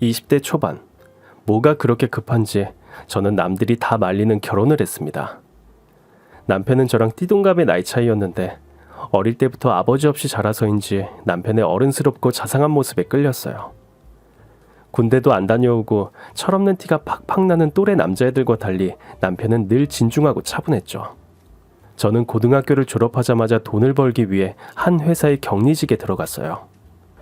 20대 초반. 뭐가 그렇게 급한지 저는 남들이 다 말리는 결혼을 했습니다. 남편은 저랑 띠동갑의 나이 차이였는데 어릴 때부터 아버지 없이 자라서인지 남편의 어른스럽고 자상한 모습에 끌렸어요. 군대도 안 다녀오고 철없는 티가 팍팍 나는 또래 남자애들과 달리 남편은 늘 진중하고 차분했죠. 저는 고등학교를 졸업하자마자 돈을 벌기 위해 한 회사의 격리직에 들어갔어요.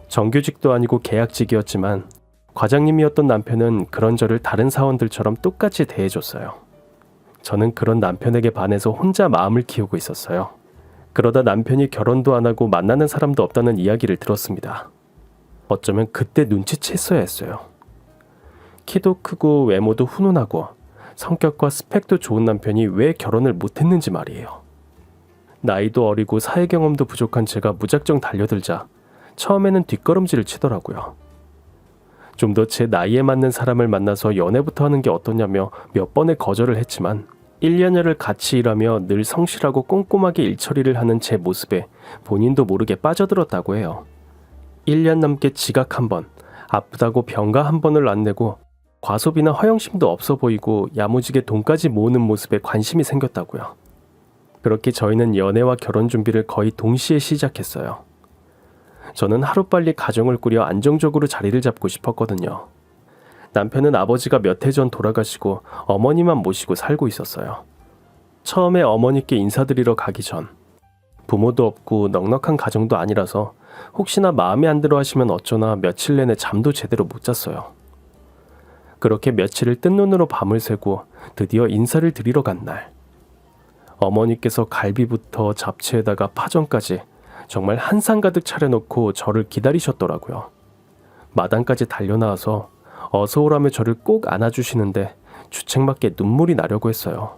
정규직도 아니고 계약직이었지만 과장님이었던 남편은 그런 저를 다른 사원들처럼 똑같이 대해줬어요. 저는 그런 남편에게 반해서 혼자 마음을 키우고 있었어요. 그러다 남편이 결혼도 안 하고 만나는 사람도 없다는 이야기를 들었습니다. 어쩌면 그때 눈치챘어야 했어요. 키도 크고 외모도 훈훈하고 성격과 스펙도 좋은 남편이 왜 결혼을 못했는지 말이에요. 나이도 어리고 사회 경험도 부족한 제가 무작정 달려들자 처음에는 뒷걸음질을 치더라고요. 좀 더 제 나이에 맞는 사람을 만나서 연애부터 하는 게 어떠냐며 몇 번의 거절을 했지만 1년여를 같이 일하며 늘 성실하고 꼼꼼하게 일처리를 하는 제 모습에 본인도 모르게 빠져들었다고 해요. 1년 넘게 지각 한 번, 아프다고 병가 한 번을 안 내고 과소비나 허영심도 없어 보이고 야무지게 돈까지 모으는 모습에 관심이 생겼다고요. 그렇게 저희는 연애와 결혼 준비를 거의 동시에 시작했어요. 저는 하루빨리 가정을 꾸려 안정적으로 자리를 잡고 싶었거든요. 남편은 아버지가 몇 해 전 돌아가시고 어머니만 모시고 살고 있었어요. 처음에 어머니께 인사드리러 가기 전 부모도 없고 넉넉한 가정도 아니라서 혹시나 마음에 안 들어 하시면 어쩌나 며칠 내내 잠도 제대로 못 잤어요. 그렇게 며칠을 뜬 눈으로 밤을 새고 드디어 인사를 드리러 간 날. 어머니께서 갈비부터 잡채에다가 파전까지 정말 한 상 가득 차려놓고 저를 기다리셨더라고요. 마당까지 달려나와서 어서 오라며 저를 꼭 안아주시는데 주책맞게 눈물이 나려고 했어요.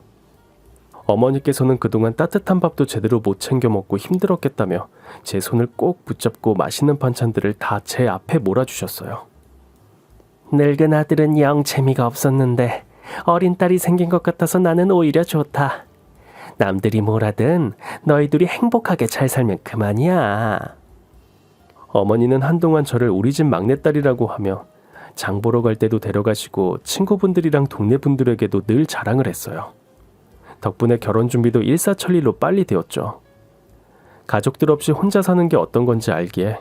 어머니께서는 그동안 따뜻한 밥도 제대로 못 챙겨 먹고 힘들었겠다며 제 손을 꼭 붙잡고 맛있는 반찬들을 다 제 앞에 몰아주셨어요. 늙은 아들은 영 재미가 없었는데 어린 딸이 생긴 것 같아서 나는 오히려 좋다. 남들이 뭐라든 너희들이 행복하게 잘 살면 그만이야. 어머니는 한동안 저를 우리 집 막내딸이라고 하며 장 보러 갈 때도 데려가시고 친구분들이랑 동네 분들에게도 늘 자랑을 했어요. 덕분에 결혼 준비도 일사천리로 빨리 되었죠. 가족들 없이 혼자 사는 게 어떤 건지 알기에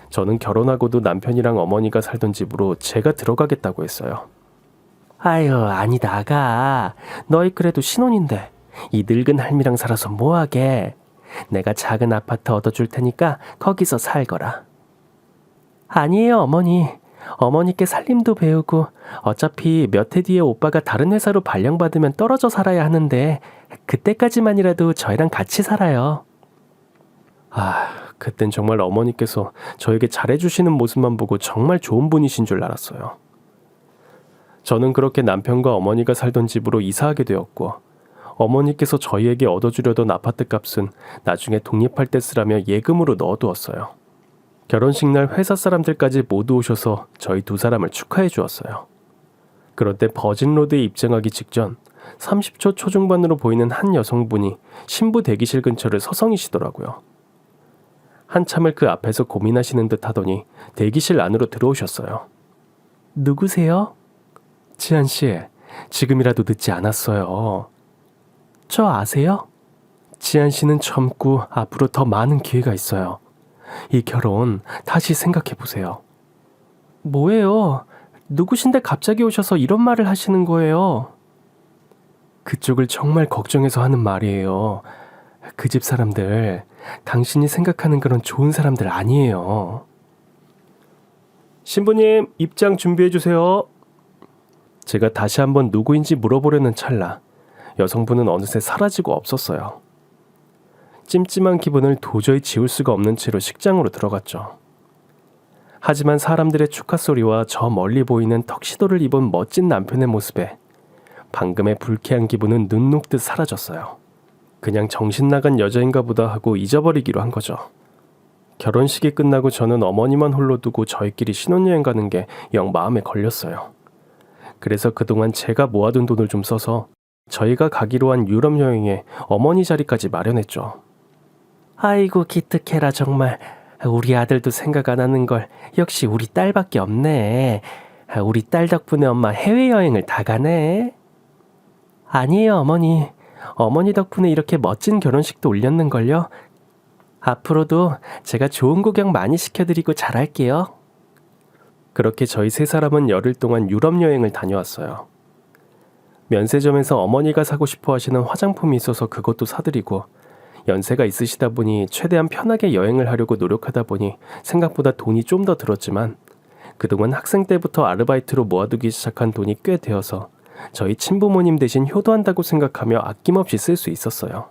저는 결혼하고도 남편이랑 어머니가 살던 집으로 제가 들어가겠다고 했어요. 아유, 아니 나가. 너희 그래도 신혼인데 이 늙은 할미랑 살아서 뭐하게. 내가 작은 아파트 얻어줄 테니까 거기서 살거라. 아니에요 어머니. 어머니께 살림도 배우고 어차피 몇 해 뒤에 오빠가 다른 회사로 발령받으면 떨어져 살아야 하는데 그때까지만이라도 저희랑 같이 살아요. 그땐 정말 어머니께서 저에게 잘해주시는 모습만 보고 정말 좋은 분이신 줄 알았어요. 저는 그렇게 남편과 어머니가 살던 집으로 이사하게 되었고 어머니께서 저희에게 얻어주려던 아파트 값은 나중에 독립할 때 쓰라며 예금으로 넣어두었어요. 결혼식 날 회사 사람들까지 모두 오셔서 저희 두 사람을 축하해 주었어요. 그런데 버진로드에 입장하기 직전 30초 초중반으로 보이는 한 여성분이 신부 대기실 근처를 서성이시더라고요. 한참을 그 앞에서 고민하시는 듯 하더니 대기실 안으로 들어오셨어요. 누구세요? 지한씨, 지금이라도 늦지 않았어요. 저 아세요? 지한씨는 젊고 앞으로 더 많은 기회가 있어요. 이 결혼 다시 생각해보세요. 뭐예요? 누구신데 갑자기 오셔서 이런 말을 하시는 거예요? 그쪽을 정말 걱정해서 하는 말이에요. 그 집 사람들, 당신이 생각하는 그런 좋은 사람들 아니에요. 신부님, 입장 준비해주세요. 제가 다시 한번 누구인지 물어보려는 찰나 여성분은 어느새 사라지고 없었어요. 찜찜한 기분을 도저히 지울 수가 없는 채로 식장으로 들어갔죠. 하지만 사람들의 축하 소리와 저 멀리 보이는 턱시도를 입은 멋진 남편의 모습에 방금의 불쾌한 기분은 눈 녹듯 사라졌어요. 그냥 정신 나간 여자인가 보다 하고 잊어버리기로 한 거죠. 결혼식이 끝나고 저는 어머니만 홀로 두고 저희끼리 신혼여행 가는 게 영 마음에 걸렸어요. 그래서 그동안 제가 모아둔 돈을 좀 써서 저희가 가기로 한 유럽 여행에 어머니 자리까지 마련했죠. 아이고 기특해라 정말. 우리 아들도 생각 안 하는 걸 역시 우리 딸밖에 없네. 우리 딸 덕분에 엄마 해외여행을 다 가네. 아니에요, 어머니. 어머니 덕분에 이렇게 멋진 결혼식도 올렸는걸요. 앞으로도 제가 좋은 구경 많이 시켜드리고 잘할게요. 그렇게 저희 세 사람은 열흘 동안 유럽 여행을 다녀왔어요. 면세점에서 어머니가 사고 싶어 하시는 화장품이 있어서 그것도 사드리고, 연세가 있으시다 보니 최대한 편하게 여행을 하려고 노력하다 보니 생각보다 돈이 좀 더 들었지만, 그동안 학생 때부터 아르바이트로 모아두기 시작한 돈이 꽤 되어서 저희 친부모님 대신 효도한다고 생각하며 아낌없이 쓸 수 있었어요.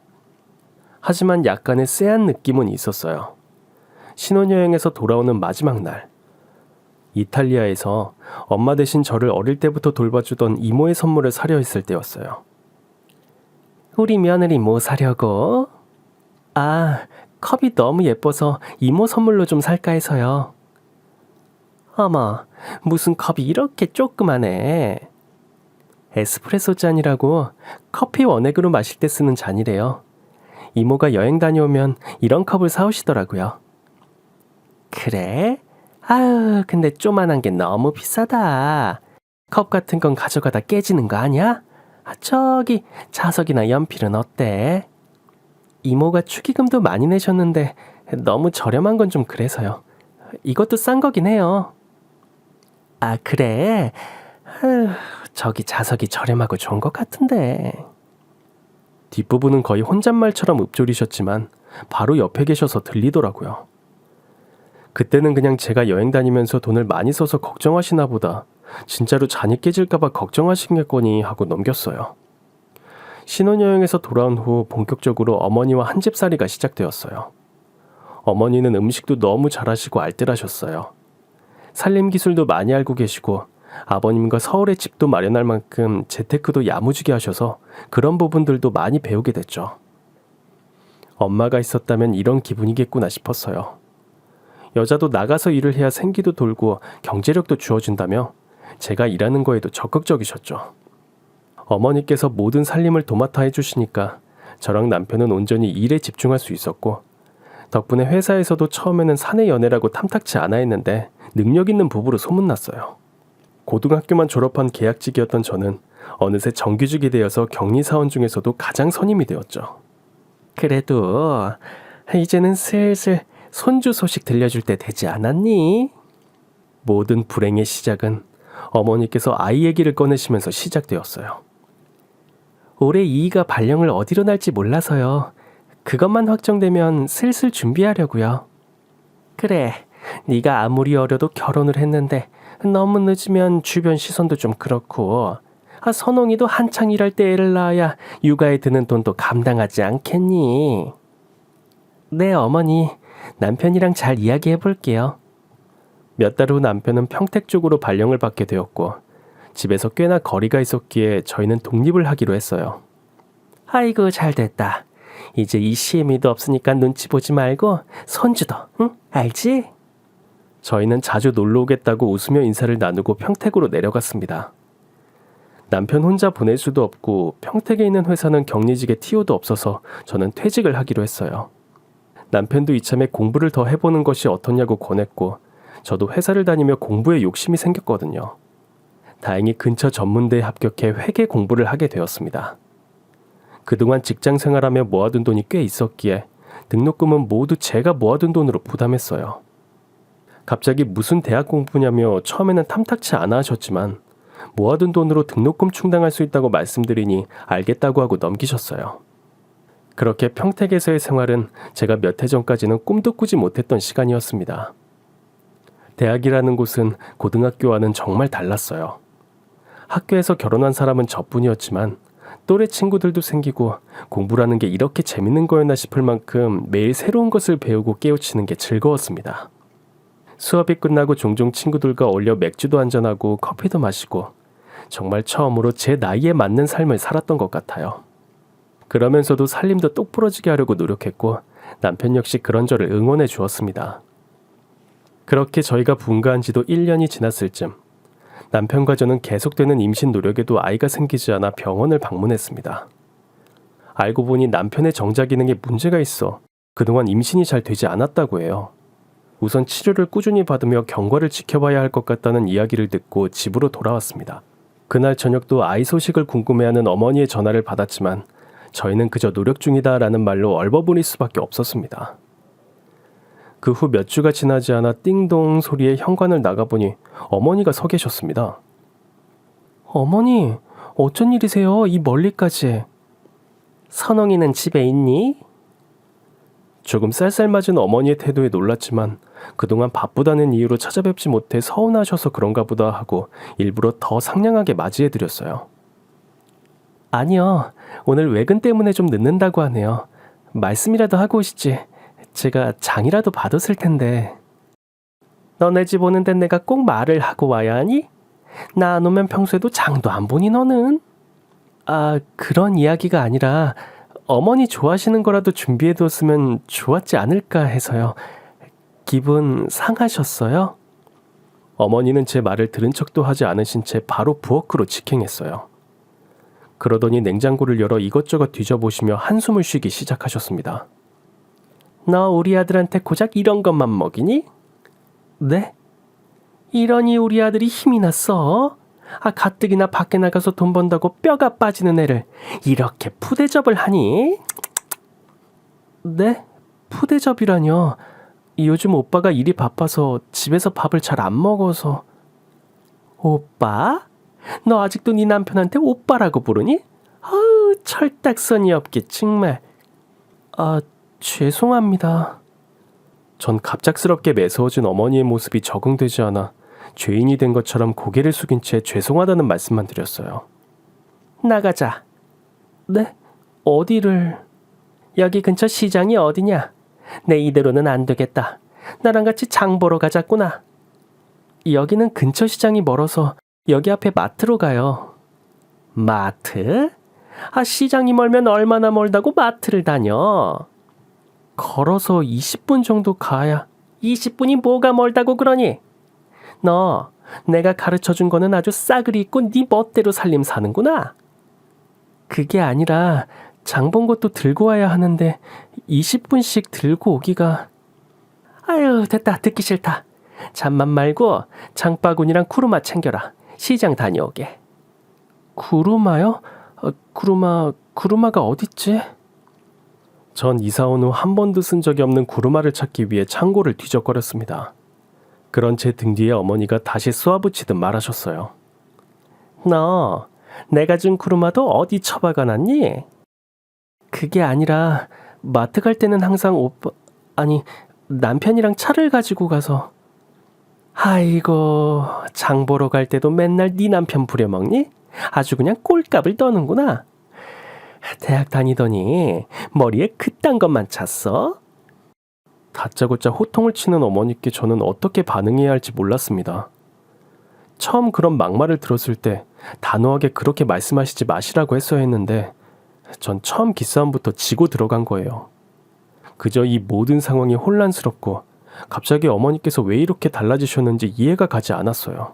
하지만 약간의 쎄한 느낌은 있었어요. 신혼여행에서 돌아오는 마지막 날, 이탈리아에서 엄마 대신 저를 어릴 때부터 돌봐주던 이모의 선물을 사려 했을 때였어요. 우리 며느리 뭐 사려고? 컵이 너무 예뻐서 이모 선물로 좀 살까 해서요. 어머, 무슨 컵이 이렇게 조그마네. 에스프레소 잔이라고 커피 원액으로 마실 때 쓰는 잔이래요. 이모가 여행 다녀오면 이런 컵을 사오시더라고요. 그래? 아유, 근데 쪼만한 게 너무 비싸다. 컵 같은 건 가져가다 깨지는 거 아니야? 저기 자석이나 연필은 어때? 이모가 축의금도 많이 내셨는데 너무 저렴한 건 좀 그래서요. 이것도 싼 거긴 해요. 그래? 저기 자석이 저렴하고 좋은 것 같은데. 뒷부분은 거의 혼잣말처럼 읊조리셨지만 바로 옆에 계셔서 들리더라고요. 그때는 그냥 제가 여행 다니면서 돈을 많이 써서 걱정하시나 보다, 진짜로 잔이 깨질까봐 걱정하시겠거니 하고 넘겼어요. 신혼여행에서 돌아온 후 본격적으로 어머니와 한집살이가 시작되었어요. 어머니는 음식도 너무 잘하시고 알뜰하셨어요. 살림 기술도 많이 알고 계시고 아버님과 서울에 집도 마련할 만큼 재테크도 야무지게 하셔서 그런 부분들도 많이 배우게 됐죠. 엄마가 있었다면 이런 기분이겠구나 싶었어요. 여자도 나가서 일을 해야 생기도 돌고 경제력도 주어진다며 제가 일하는 거에도 적극적이셨죠. 어머니께서 모든 살림을 도맡아 해주시니까 저랑 남편은 온전히 일에 집중할 수 있었고, 덕분에 회사에서도 처음에는 사내 연애라고 탐탁치 않아 했는데 능력 있는 부부로 소문났어요. 고등학교만 졸업한 계약직이었던 저는 어느새 정규직이 되어서 격리사원 중에서도 가장 선임이 되었죠. 그래도 이제는 슬슬 손주 소식 들려줄 때 되지 않았니? 모든 불행의 시작은 어머니께서 아이 얘기를 꺼내시면서 시작되었어요. 올해 이이가 발령을 어디로 날지 몰라서요. 그것만 확정되면 슬슬 준비하려고요. 그래, 네가 아무리 어려도 결혼을 했는데 너무 늦으면 주변 시선도 좀 그렇고, 선홍이도 한창 일할 때 애를 낳아야 육아에 드는 돈도 감당하지 않겠니? 네, 어머니. 남편이랑 잘 이야기해 볼게요. 몇 달 후 남편은 평택 쪽으로 발령을 받게 되었고, 집에서 꽤나 거리가 있었기에 저희는 독립을 하기로 했어요. 아이고, 잘 됐다. 이제 이 시애미도 없으니까 눈치 보지 말고 손주도, 응? 알지? 저희는 자주 놀러 오겠다고 웃으며 인사를 나누고 평택으로 내려갔습니다. 남편 혼자 보낼 수도 없고 평택에 있는 회사는 격리직에 TO도 없어서 저는 퇴직을 하기로 했어요. 남편도 이참에 공부를 더 해보는 것이 어떻냐고 권했고, 저도 회사를 다니며 공부에 욕심이 생겼거든요. 다행히 근처 전문대에 합격해 회계 공부를 하게 되었습니다. 그동안 직장 생활하며 모아둔 돈이 꽤 있었기에 등록금은 모두 제가 모아둔 돈으로 부담했어요. 갑자기 무슨 대학 공부냐며 처음에는 탐탁치 않아 하셨지만 모아둔 돈으로 등록금 충당할 수 있다고 말씀드리니 알겠다고 하고 넘기셨어요. 그렇게 평택에서의 생활은 제가 몇 해 전까지는 꿈도 꾸지 못했던 시간이었습니다. 대학이라는 곳은 고등학교와는 정말 달랐어요. 학교에서 결혼한 사람은 저뿐이었지만 또래 친구들도 생기고 공부라는 게 이렇게 재밌는 거였나 싶을 만큼 매일 새로운 것을 배우고 깨우치는 게 즐거웠습니다. 수업이 끝나고 종종 친구들과 어울려 맥주도 한잔하고 커피도 마시고 정말 처음으로 제 나이에 맞는 삶을 살았던 것 같아요. 그러면서도 살림도 똑부러지게 하려고 노력했고 남편 역시 그런 저를 응원해 주었습니다. 그렇게 저희가 분가한 지도 1년이 지났을 쯤 남편과 저는 계속되는 임신 노력에도 아이가 생기지 않아 병원을 방문했습니다. 알고 보니 남편의 정자 기능에 문제가 있어 그동안 임신이 잘 되지 않았다고 해요. 우선 치료를 꾸준히 받으며 경과를 지켜봐야 할 것 같다는 이야기를 듣고 집으로 돌아왔습니다. 그날 저녁도 아이 소식을 궁금해하는 어머니의 전화를 받았지만 저희는 그저 노력 중이다라는 말로 얼버무릴 수밖에 없었습니다. 그 후 몇 주가 지나지 않아 띵동 소리에 현관을 나가보니 어머니가 서 계셨습니다. 어머니, 어쩐 일이세요? 이 멀리까지. 선홍이는 집에 있니? 조금 쌀쌀맞은 어머니의 태도에 놀랐지만 그동안 바쁘다는 이유로 찾아뵙지 못해 서운하셔서 그런가 보다 하고 일부러 더 상냥하게 맞이해드렸어요. 아니요, 오늘 외근 때문에 좀 늦는다고 하네요. 말씀이라도 하고 오시지. 제가 장이라도 받았을 텐데. 너네 집 오는데 내가 꼭 말을 하고 와야 하니? 나 안 오면 평소에도 장도 안 보니 너는? 아, 그런 이야기가 아니라 어머니 좋아하시는 거라도 준비해뒀으면 좋았지 않을까 해서요. 기분 상하셨어요? 어머니는 제 말을 들은 척도 하지 않으신 채 바로 부엌으로 직행했어요. 그러더니 냉장고를 열어 이것저것 뒤져보시며 한숨을 쉬기 시작하셨습니다. 너 우리 아들한테 고작 이런 것만 먹이니? 네? 이러니 우리 아들이 힘이 났어? 가뜩이나 밖에 나가서 돈 번다고 뼈가 빠지는 애를 이렇게 푸대접을 하니? 네? 푸대접이라뇨? 요즘 오빠가 일이 바빠서 집에서 밥을 잘 안 먹어서. 오빠? 너 아직도 네 남편한테 오빠라고 부르니? 아우, 철딱선이 없게 정말. 죄송합니다. 전 갑작스럽게 매서워진 어머니의 모습이 적응되지 않아 죄인이 된 것처럼 고개를 숙인 채 죄송하다는 말씀만 드렸어요. 나가자. 네? 어디를? 여기 근처 시장이 어디냐? 내 이대로는 안 되겠다. 나랑 같이 장 보러 가자꾸나. 여기는 근처 시장이 멀어서 여기 앞에 마트로 가요. 마트? 시장이 멀면 얼마나 멀다고 마트를 다녀? 걸어서 20분 정도 가야. 20분이 뭐가 멀다고 그러니? 너 내가 가르쳐준 거는 아주 싸그리 있고 네 멋대로 살림 사는구나. 그게 아니라 장 본 것도 들고 와야 하는데 20분씩 들고 오기가. 아유, 됐다. 듣기 싫다. 잠만 말고 장바구니랑 쿠루마 챙겨라. 시장 다녀오게. 쿠루마요? 구루마가 어딨지? 전 이사 온 후 한 번도 쓴 적이 없는 구루마를 찾기 위해 창고를 뒤적거렸습니다. 그런 제 등 뒤에 어머니가 다시 쏘아붙이듯 말하셨어요. 너 내가 준 구루마도 어디 처박아 놨니? 그게 아니라 마트 갈 때는 항상 남편이랑 차를 가지고 가서. 아이고, 장 보러 갈 때도 맨날 네 남편 부려먹니? 아주 그냥 꼴값을 떠는구나. 대학 다니더니 머리에 그딴 것만 찼어? 다짜고짜 호통을 치는 어머니께 저는 어떻게 반응해야 할지 몰랐습니다. 처음 그런 막말을 들었을 때 단호하게 그렇게 말씀하시지 마시라고 했어야 했는데 전 처음 기싸움부터 지고 들어간 거예요. 그저 이 모든 상황이 혼란스럽고 갑자기 어머니께서 왜 이렇게 달라지셨는지 이해가 가지 않았어요.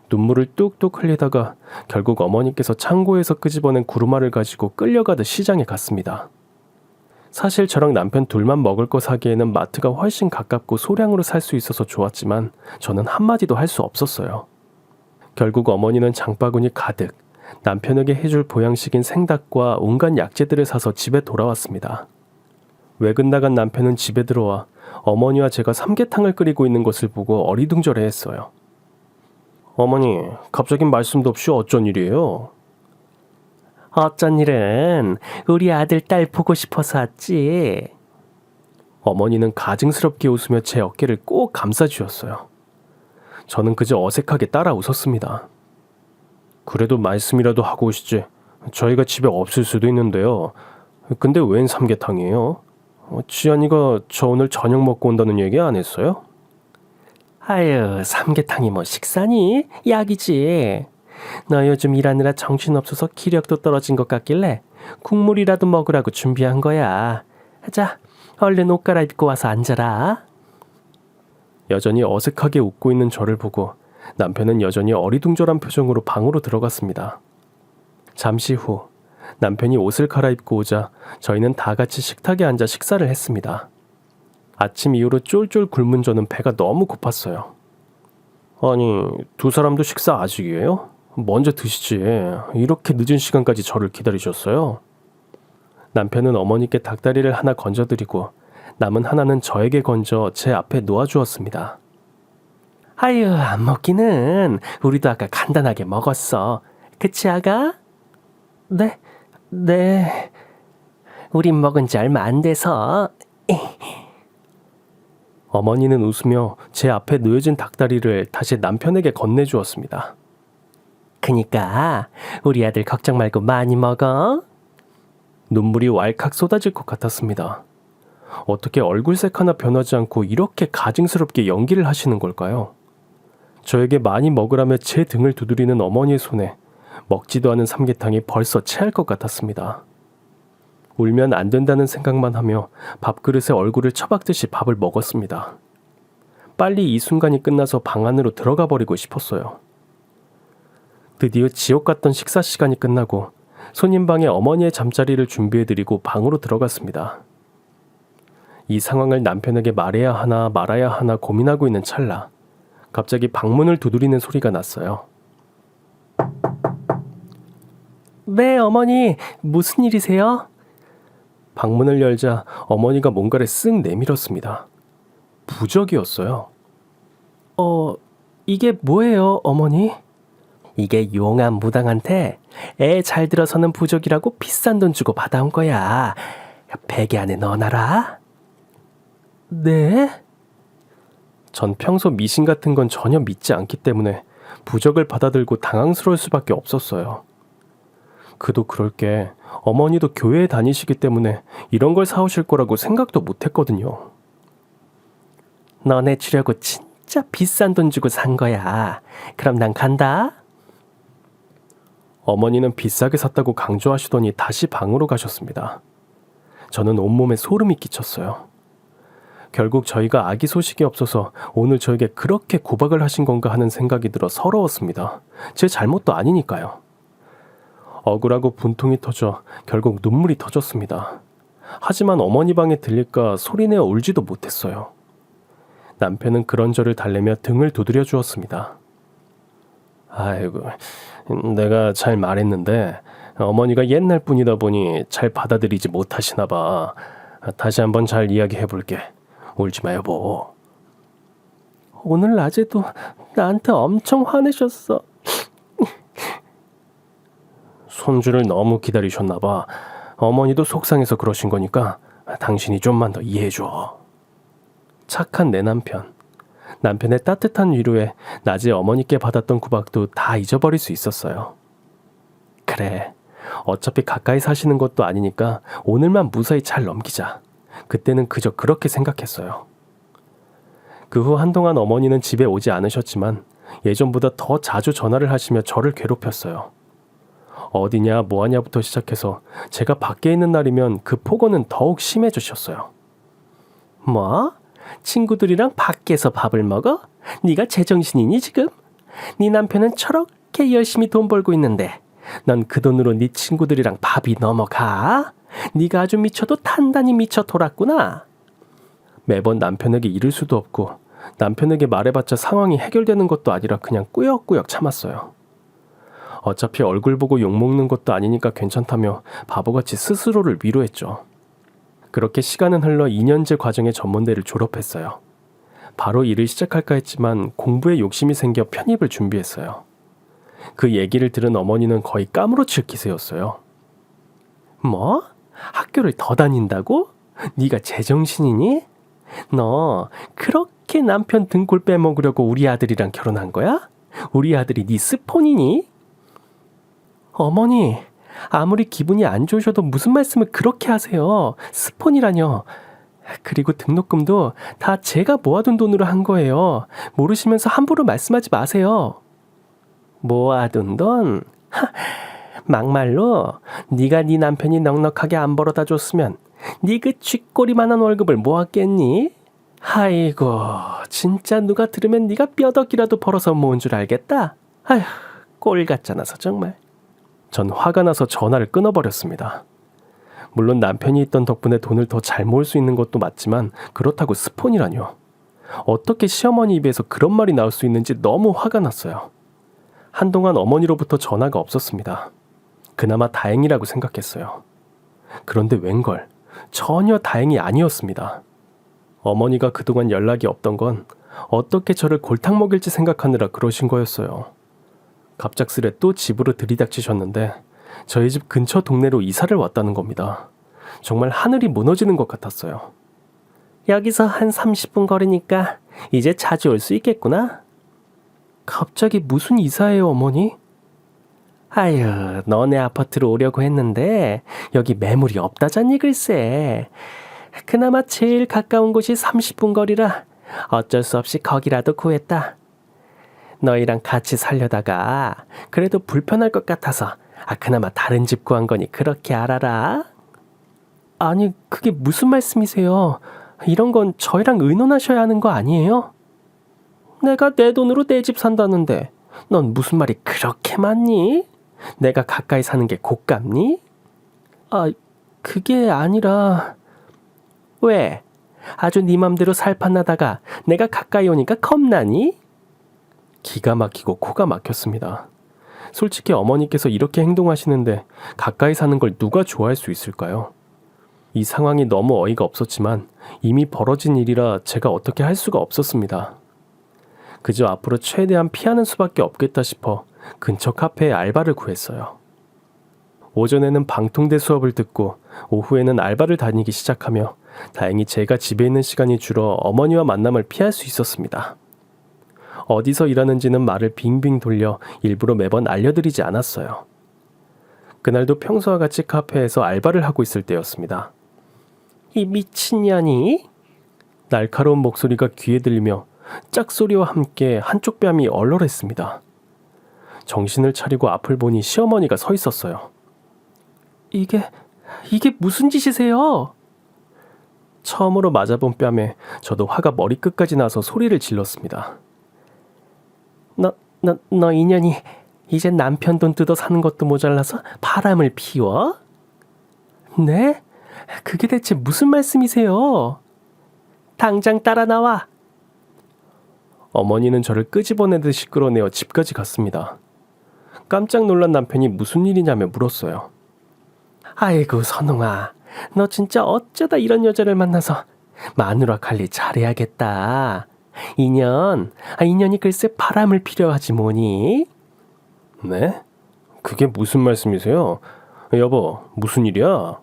눈물을 뚝뚝 흘리다가 결국 어머니께서 창고에서 끄집어낸 구루마를 가지고 끌려가듯 시장에 갔습니다. 사실 저랑 남편 둘만 먹을 거 사기에는 마트가 훨씬 가깝고 소량으로 살 수 있어서 좋았지만 저는 한마디도 할 수 없었어요. 결국 어머니는 장바구니 가득 남편에게 해줄 보양식인 생닭과 온갖 약재들을 사서 집에 돌아왔습니다. 외근 나간 남편은 집에 들어와 어머니와 제가 삼계탕을 끓이고 있는 것을 보고 어리둥절해했어요. 어머니, 갑자기 말씀도 없이 어쩐 일이에요? 어쩐 일은 우리 아들 딸 보고 싶어서 왔지. 어머니는 가증스럽게 웃으며 제 어깨를 꼭 감싸주었어요. 저는 그저 어색하게 따라 웃었습니다. 그래도 말씀이라도 하고 오시지. 저희가 집에 없을 수도 있는데요. 근데 웬 삼계탕이에요? 지안이가 저 오늘 저녁 먹고 온다는 얘기 안 했어요? 아유, 삼계탕이 뭐 식사니? 약이지. 너 요즘 일하느라 정신없어서 기력도 떨어진 것 같길래 국물이라도 먹으라고 준비한 거야. 자, 얼른 옷 갈아입고 와서 앉아라. 여전히 어색하게 웃고 있는 저를 보고 남편은 여전히 어리둥절한 표정으로 방으로 들어갔습니다. 잠시 후 남편이 옷을 갈아입고 오자 저희는 다 같이 식탁에 앉아 식사를 했습니다. 아침 이후로 쫄쫄 굶은 저는 배가 너무 고팠어요. 아니, 두 사람도 식사 아직이에요? 먼저 드시지. 이렇게 늦은 시간까지 저를 기다리셨어요? 남편은 어머니께 닭다리를 하나 건져드리고 남은 하나는 저에게 건져 제 앞에 놓아주었습니다. 아유, 안 먹기는. 우리도 아까 간단하게 먹었어. 그치, 아가? 네, 네. 우린 먹은 지 얼마 안 돼서. 어머니는 웃으며 제 앞에 놓여진 닭다리를 다시 남편에게 건네주었습니다. 그니까 우리 아들 걱정 말고 많이 먹어. 눈물이 왈칵 쏟아질 것 같았습니다. 어떻게 얼굴색 하나 변하지 않고 이렇게 가증스럽게 연기를 하시는 걸까요? 저에게 많이 먹으라며 제 등을 두드리는 어머니의 손에 먹지도 않은 삼계탕이 벌써 체할 것 같았습니다. 울면 안 된다는 생각만 하며 밥그릇에 얼굴을 처박듯이 밥을 먹었습니다. 빨리 이 순간이 끝나서 방 안으로 들어가 버리고 싶었어요. 드디어 지옥 같던 식사 시간이 끝나고 손님방에 어머니의 잠자리를 준비해드리고 방으로 들어갔습니다. 이 상황을 남편에게 말해야 하나 말아야 하나 고민하고 있는 찰나 갑자기 방문을 두드리는 소리가 났어요. 네, 어머니. 무슨 일이세요? 방문을 열자 어머니가 뭔가를 쓱 내밀었습니다. 부적이었어요. 이게 뭐예요, 어머니? 이게 용한 무당한테 애 잘 들어서는 부적이라고 비싼 돈 주고 받아온 거야. 베개 안에 넣어놔라. 네? 전 평소 미신 같은 건 전혀 믿지 않기 때문에 부적을 받아들고 당황스러울 수밖에 없었어요. 그도 그럴 게 어머니도 교회에 다니시기 때문에 이런 걸 사오실 거라고 생각도 못했거든요. 너네 주려고 진짜 비싼 돈 주고 산 거야. 그럼 난 간다. 어머니는 비싸게 샀다고 강조하시더니 다시 방으로 가셨습니다. 저는 온몸에 소름이 끼쳤어요. 결국 저희가 아기 소식이 없어서 오늘 저에게 그렇게 구박을 하신 건가 하는 생각이 들어 서러웠습니다. 제 잘못도 아니니까요. 억울하고 분통이 터져 결국 눈물이 터졌습니다. 하지만 어머니 방에 들릴까 소리내어 울지도 못했어요. 남편은 그런 저를 달래며 등을 두드려 주었습니다. 아이고, 내가 잘 말했는데 어머니가 옛날 분이다 보니 잘 받아들이지 못하시나 봐. 다시 한번 잘 이야기해 볼게. 울지 마, 여보. 오늘 낮에도 나한테 엄청 화내셨어. 손주를 너무 기다리셨나 봐. 어머니도 속상해서 그러신 거니까 당신이 좀만 더 이해해줘. 착한 내 남편. 남편의 따뜻한 위로에 낮에 어머니께 받았던 구박도 다 잊어버릴 수 있었어요. 그래, 어차피 가까이 사시는 것도 아니니까 오늘만 무사히 잘 넘기자. 그때는 그저 그렇게 생각했어요. 그 후 한동안 어머니는 집에 오지 않으셨지만 예전보다 더 자주 전화를 하시며 저를 괴롭혔어요. 어디냐 뭐하냐부터 시작해서 제가 밖에 있는 날이면 그 폭언은 더욱 심해지셨어요. 뭐? 친구들이랑 밖에서 밥을 먹어? 네가 제정신이니 지금? 네 남편은 저렇게 열심히 돈 벌고 있는데 넌 그 돈으로 네 친구들이랑 밥이 넘어가? 네가 아주 미쳐도 단단히 미쳐 돌았구나. 매번 남편에게 이를 수도 없고 남편에게 말해봤자 상황이 해결되는 것도 아니라 그냥 꾸역꾸역 참았어요. 어차피 얼굴 보고 욕먹는 것도 아니니까 괜찮다며 바보같이 스스로를 위로했죠. 그렇게 시간은 흘러 2년제 과정의 전문대를 졸업했어요. 바로 일을 시작할까 했지만 공부에 욕심이 생겨 편입을 준비했어요. 그 얘기를 들은 어머니는 거의 까무러칠 기세였어요. 뭐? 학교를 더 다닌다고? 네가 제정신이니? 너 그렇게 남편 등골 빼먹으려고 우리 아들이랑 결혼한 거야? 우리 아들이 네 스폰이니? 어머니, 아무리 기분이 안 좋으셔도 무슨 말씀을 그렇게 하세요. 스폰이라뇨. 그리고 등록금도 다 제가 모아둔 돈으로 한 거예요. 모르시면서 함부로 말씀하지 마세요. 모아둔 돈? 막말로 네가 네 남편이 넉넉하게 안 벌어다 줬으면 네 그 쥐꼬리만한 월급을 모았겠니? 아이고, 진짜 누가 들으면 네가 뼈덕이라도 벌어서 모은 줄 알겠다. 아휴, 꼴 같잖아서 정말. 전 화가 나서 전화를 끊어버렸습니다. 물론 남편이 있던 덕분에 돈을 더 잘 모을 수 있는 것도 맞지만 그렇다고 스폰이라뇨. 어떻게 시어머니 입에서 그런 말이 나올 수 있는지 너무 화가 났어요. 한동안 어머니로부터 전화가 없었습니다. 그나마 다행이라고 생각했어요. 그런데 웬걸 전혀 다행이 아니었습니다. 어머니가 그동안 연락이 없던 건 어떻게 저를 골탕 먹일지 생각하느라 그러신 거였어요. 갑작스레 또 집으로 들이닥치셨는데 저희 집 근처 동네로 이사를 왔다는 겁니다. 정말 하늘이 무너지는 것 같았어요. 여기서 한 30분 거리니까 이제 자주 올 수 있겠구나. 갑자기 무슨 이사예요, 어머니? 아유, 너네 아파트로 오려고 했는데 여기 매물이 없다잖니 글쎄. 그나마 제일 가까운 곳이 30분 거리라 어쩔 수 없이 거기라도 구했다. 너희랑 같이 살려다가 그래도 불편할 것 같아서 그나마 다른 집 구한 거니 그렇게 알아라. 아니, 그게 무슨 말씀이세요? 이런 건 저희랑 의논하셔야 하는 거 아니에요? 내가 내 돈으로 내 집 산다는데 넌 무슨 말이 그렇게 많니? 내가 가까이 사는 게 고깝니? 그게 아니라... 왜? 아주 네 맘대로 살판나다가 내가 가까이 오니까 겁나니? 기가 막히고 코가 막혔습니다. 솔직히 어머니께서 이렇게 행동하시는데 가까이 사는 걸 누가 좋아할 수 있을까요? 이 상황이 너무 어이가 없었지만 이미 벌어진 일이라 제가 어떻게 할 수가 없었습니다. 그저 앞으로 최대한 피하는 수밖에 없겠다 싶어 근처 카페에 알바를 구했어요. 오전에는 방통대 수업을 듣고 오후에는 알바를 다니기 시작하며 다행히 제가 집에 있는 시간이 줄어 어머니와 만남을 피할 수 있었습니다. 어디서 일하는지는 말을 빙빙 돌려 일부러 매번 알려드리지 않았어요. 그날도 평소와 같이 카페에서 알바를 하고 있을 때였습니다. 이 미친년이? 날카로운 목소리가 귀에 들리며 짝소리와 함께 한쪽 뺨이 얼얼했습니다. 정신을 차리고 앞을 보니 시어머니가 서 있었어요. 이게 무슨 짓이세요? 처음으로 맞아본 뺨에 저도 화가 머리끝까지 나서 소리를 질렀습니다. 너 인연이 이제 남편 돈 뜯어 사는 것도 모자라서 바람을 피워? 네? 그게 대체 무슨 말씀이세요? 당장 따라 나와. 어머니는 저를 끄집어내듯이 끌어내어 집까지 갔습니다. 깜짝 놀란 남편이 무슨 일이냐며 물었어요. 아이고 선웅아, 너 진짜 어쩌다 이런 여자를 만나서 마누라 관리 잘해야겠다. 인연이 글쎄 바람을 피려 하지 뭐니? 네? 그게 무슨 말씀이세요? 여보, 무슨 일이야?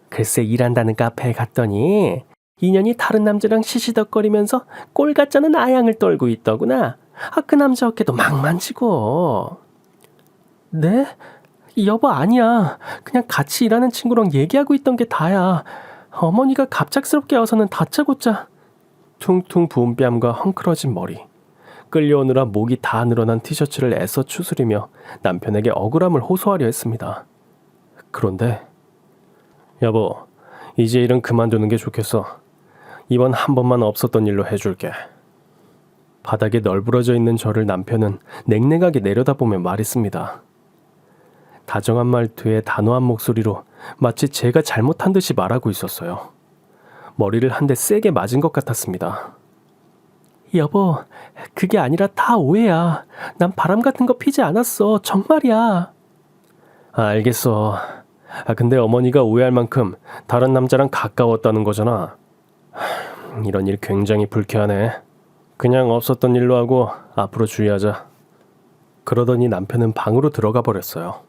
글쎄 일한다는 카페에 갔더니 인연이 다른 남자랑 시시덕거리면서 꼴 같자는 아양을 떨고 있더구나. 그 남자 어깨도 막 만지고. 네? 여보 아니야. 그냥 같이 일하는 친구랑 얘기하고 있던 게 다야. 어머니가 갑작스럽게 와서는 다짜고짜. 퉁퉁 부은 뺨과 헝클어진 머리. 끌려오느라 목이 다 늘어난 티셔츠를 애써 추스리며 남편에게 억울함을 호소하려 했습니다. 그런데 여보, 이제 일은 그만두는 게 좋겠어. 이번 한 번만 없었던 일로 해줄게. 바닥에 널브러져 있는 저를 남편은 냉랭하게 내려다보며 말했습니다. 다정한 말투에 단호한 목소리로 마치 제가 잘못한 듯이 말하고 있었어요. 머리를 한 대 세게 맞은 것 같았습니다. 여보, 그게 아니라 다 오해야. 난 바람 같은 거 피지 않았어. 정말이야. 알겠어. 근데 어머니가 오해할 만큼 다른 남자랑 가까웠다는 거잖아. 이런 일 굉장히 불쾌하네. 그냥 없었던 일로 하고 앞으로 주의하자. 그러더니 남편은 방으로 들어가 버렸어요.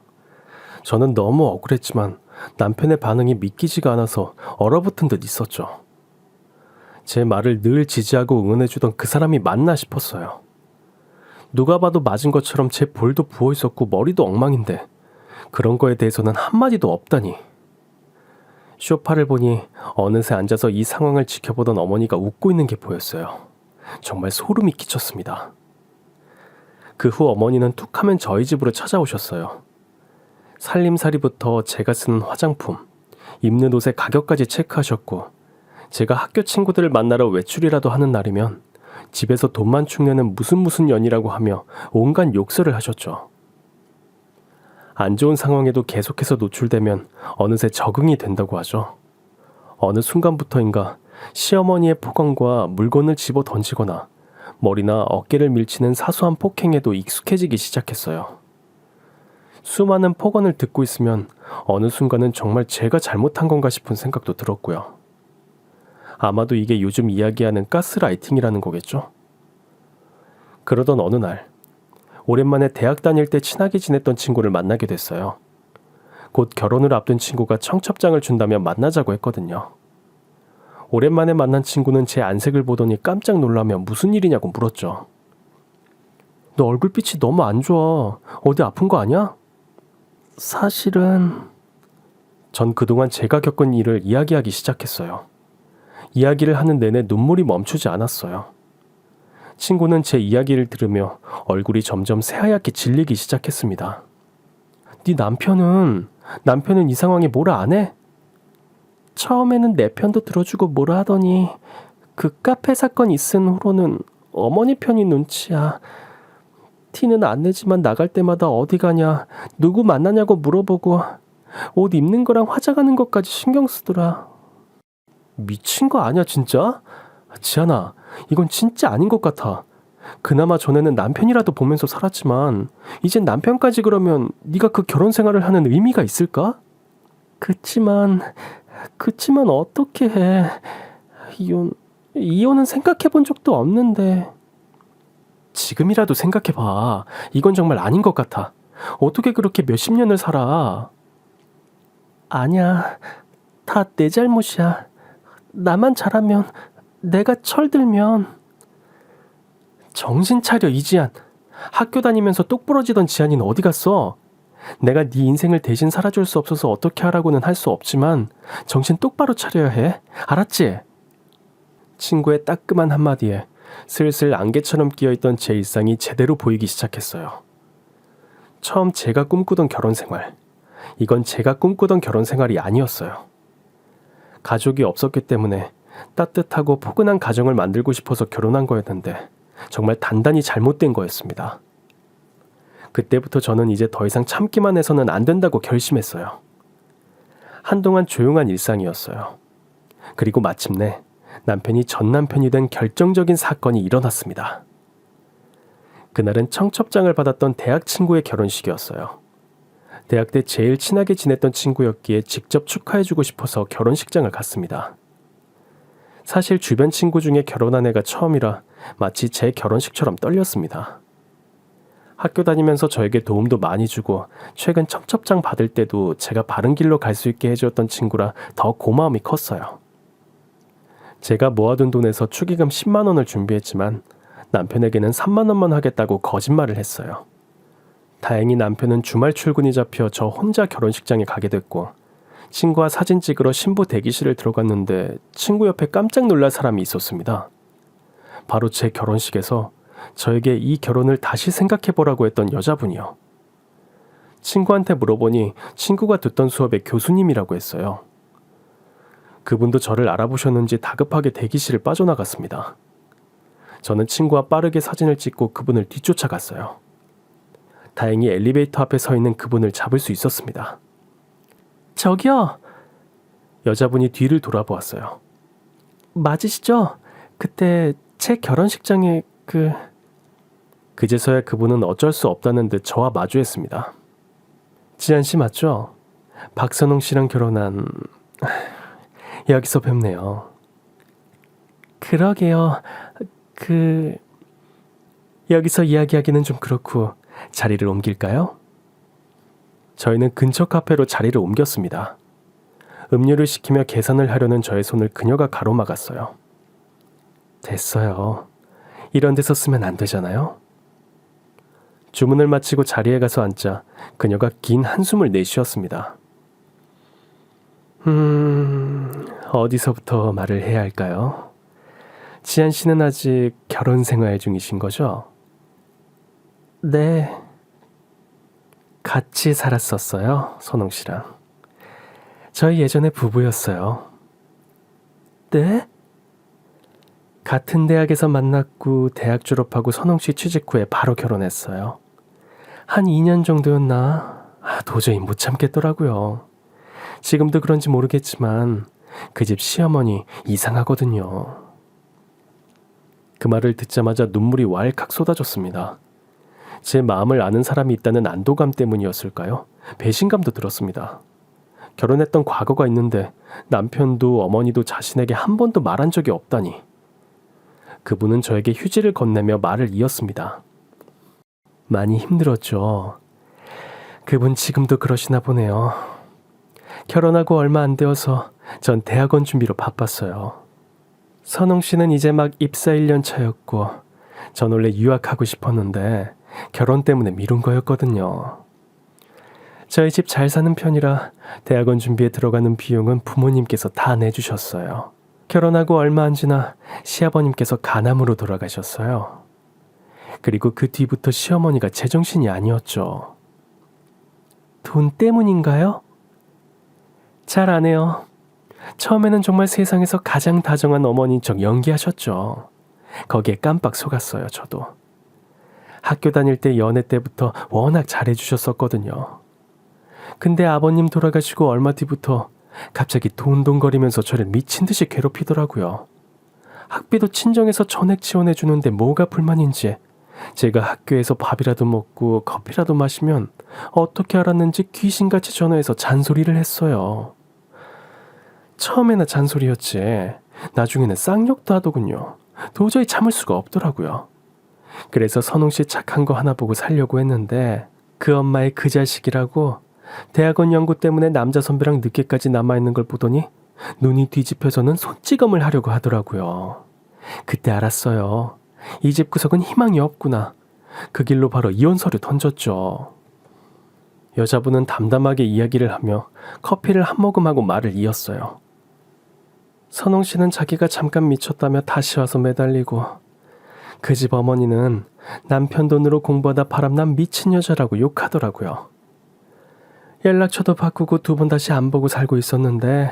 저는 너무 억울했지만 남편의 반응이 믿기지가 않아서 얼어붙은 듯 있었죠. 제 말을 늘 지지하고 응원해주던 그 사람이 맞나 싶었어요. 누가 봐도 맞은 것처럼 제 볼도 부어있었고 머리도 엉망인데 그런 거에 대해서는 한마디도 없다니. 소파를 보니 어느새 앉아서 이 상황을 지켜보던 어머니가 웃고 있는 게 보였어요. 정말 소름이 끼쳤습니다. 그 후 어머니는 툭하면 저희 집으로 찾아오셨어요. 살림살이부터 제가 쓰는 화장품, 입는 옷의 가격까지 체크하셨고 제가 학교 친구들을 만나러 외출이라도 하는 날이면 집에서 돈만 축내는 무슨 년이라고 하며 온갖 욕설을 하셨죠. 안 좋은 상황에도 계속해서 노출되면 어느새 적응이 된다고 하죠. 어느 순간부터인가 시어머니의 폭언과 물건을 집어 던지거나 머리나 어깨를 밀치는 사소한 폭행에도 익숙해지기 시작했어요. 수많은 폭언을 듣고 있으면 어느 순간은 정말 제가 잘못한 건가 싶은 생각도 들었고요. 아마도 이게 요즘 이야기하는 가스라이팅이라는 거겠죠? 그러던 어느 날, 오랜만에 대학 다닐 때 친하게 지냈던 친구를 만나게 됐어요. 곧 결혼을 앞둔 친구가 청첩장을 준다며 만나자고 했거든요. 오랜만에 만난 친구는 제 안색을 보더니 깜짝 놀라며 무슨 일이냐고 물었죠. 너 얼굴빛이 너무 안 좋아. 어디 아픈 거 아니야? 사실은... 전 그동안 제가 겪은 일을 이야기하기 시작했어요. 이야기를 하는 내내 눈물이 멈추지 않았어요. 친구는 제 이야기를 들으며 얼굴이 점점 새하얗게 질리기 시작했습니다. 네 남편은 이 상황에 뭐라 안 해? 처음에는 내 편도 들어주고 뭐라 하더니 그 카페 사건 있은 후로는 어머니 편이 눈치야. 티는 안 내지만 나갈 때마다 어디 가냐, 누구 만나냐고 물어보고 옷 입는 거랑 화장하는 것까지 신경 쓰더라. 미친 거 아니야 진짜? 지안아, 이건 진짜 아닌 것 같아. 그나마 전에는 남편이라도 보면서 살았지만 이젠 남편까지 그러면 네가 그 결혼 생활을 하는 의미가 있을까? 그치만 어떻게 해. 이혼은 생각해 본 적도 없는데. 지금이라도 생각해 봐. 이건 정말 아닌 것 같아. 어떻게 그렇게 몇십 년을 살아. 아니야, 다 내 잘못이야. 나만 잘하면, 내가 철들면. 정신 차려 이지안. 학교 다니면서 똑부러지던 지안이는 어디 갔어? 내가 네 인생을 대신 살아줄 수 없어서 어떻게 하라고는 할 수 없지만 정신 똑바로 차려야 해. 알았지? 친구의 따끔한 한마디에 슬슬 안개처럼 끼어있던 제 일상이 제대로 보이기 시작했어요. 처음 제가 꿈꾸던 결혼 생활. 이건 제가 꿈꾸던 결혼 생활이 아니었어요. 가족이 없었기 때문에 따뜻하고 포근한 가정을 만들고 싶어서 결혼한 거였는데 정말 단단히 잘못된 거였습니다. 그때부터 저는 이제 더 이상 참기만 해서는 안 된다고 결심했어요. 한동안 조용한 일상이었어요. 그리고 마침내 남편이 전 남편이 된 결정적인 사건이 일어났습니다. 그날은 청첩장을 받았던 대학 친구의 결혼식이었어요. 대학 때 제일 친하게 지냈던 친구였기에 직접 축하해주고 싶어서 결혼식장을 갔습니다. 사실 주변 친구 중에 결혼한 애가 처음이라 마치 제 결혼식처럼 떨렸습니다. 학교 다니면서 저에게 도움도 많이 주고 최근 청첩장 받을 때도 제가 바른 길로 갈 수 있게 해주었던 친구라 더 고마움이 컸어요. 제가 모아둔 돈에서 축의금 10만 원을 준비했지만 남편에게는 3만 원만 하겠다고 거짓말을 했어요. 다행히 남편은 주말 출근이 잡혀 저 혼자 결혼식장에 가게 됐고 친구와 사진 찍으러 신부 대기실을 들어갔는데 친구 옆에 깜짝 놀랄 사람이 있었습니다. 바로 제 결혼식에서 저에게 이 결혼을 다시 생각해보라고 했던 여자분이요. 친구한테 물어보니 친구가 듣던 수업의 교수님이라고 했어요. 그분도 저를 알아보셨는지 다급하게 대기실을 빠져나갔습니다. 저는 친구와 빠르게 사진을 찍고 그분을 뒤쫓아갔어요. 다행히 엘리베이터 앞에 서 있는 그분을 잡을 수 있었습니다. 저기요! 여자분이 뒤를 돌아보았어요. 맞으시죠? 그때 제 결혼식장에 그제서야 그분은 어쩔 수 없다는 듯 저와 마주했습니다. 지안 씨 맞죠? 박선홍 씨랑 결혼한... 여기서 뵙네요. 그러게요. 여기서 이야기하기는 좀 그렇고 자리를 옮길까요? 저희는 근처 카페로 자리를 옮겼습니다. 음료를 시키며 계산을 하려는 저의 손을 그녀가 가로막았어요. 됐어요. 이런 데서 쓰면 안 되잖아요? 주문을 마치고 자리에 가서 앉자 그녀가 긴 한숨을 내쉬었습니다. 어디서부터 말을 해야 할까요? 지안 씨는 아직 결혼 생활 중이신 거죠? 네. 같이 살았었어요, 선홍 씨랑. 저희 예전에 부부였어요. 네? 같은 대학에서 만났고 대학 졸업하고 선홍 씨 취직 후에 바로 결혼했어요. 한 2년 정도였나? 도저히 못 참겠더라고요. 지금도 그런지 모르겠지만 그 집 시어머니 이상하거든요. 그 말을 듣자마자 눈물이 왈칵 쏟아졌습니다. 제 마음을 아는 사람이 있다는 안도감 때문이었을까요? 배신감도 들었습니다. 결혼했던 과거가 있는데 남편도 어머니도 자신에게 한 번도 말한 적이 없다니. 그분은 저에게 휴지를 건네며 말을 이었습니다. 많이 힘들었죠. 그분 지금도 그러시나 보네요. 결혼하고 얼마 안 되어서 전 대학원 준비로 바빴어요. 선홍 씨는 이제 막 입사 1년 차였고 전 원래 유학하고 싶었는데 결혼 때문에 미룬 거였거든요. 저희 집 잘 사는 편이라 대학원 준비에 들어가는 비용은 부모님께서 다 내주셨어요. 결혼하고 얼마 안 지나 시아버님께서 간암으로 돌아가셨어요. 그리고 그 뒤부터 시어머니가 제정신이 아니었죠. 돈 때문인가요? 잘 안 해요. 처음에는 정말 세상에서 가장 다정한 어머니인 척 연기하셨죠. 거기에 깜빡 속았어요, 저도. 학교 다닐 때 연애 때부터 워낙 잘해주셨었거든요. 근데 아버님 돌아가시고 얼마 뒤부터 갑자기 돈돈거리면서 저를 미친 듯이 괴롭히더라고요. 학비도 친정에서 전액 지원해주는데 뭐가 불만인지 제가 학교에서 밥이라도 먹고 커피라도 마시면 어떻게 알았는지 귀신같이 전화해서 잔소리를 했어요. 처음에는 잔소리였지 나중에는 쌍욕도 하더군요. 도저히 참을 수가 없더라고요. 그래서 선홍씨 착한 거 하나 보고 살려고 했는데 그 엄마의 그 자식이라고 대학원 연구 때문에 남자 선배랑 늦게까지 남아있는 걸 보더니 눈이 뒤집혀서는 손찌검을 하려고 하더라고요. 그때 알았어요. 이 집 구석은 희망이 없구나. 그 길로 바로 이혼 서류 던졌죠. 여자분은 담담하게 이야기를 하며 커피를 한 모금하고 말을 이었어요. 선홍 씨는 자기가 잠깐 미쳤다며 다시 와서 매달리고 그 집 어머니는 남편 돈으로 공부하다 바람난 미친 여자라고 욕하더라고요. 연락처도 바꾸고 2번 다시 안 보고 살고 있었는데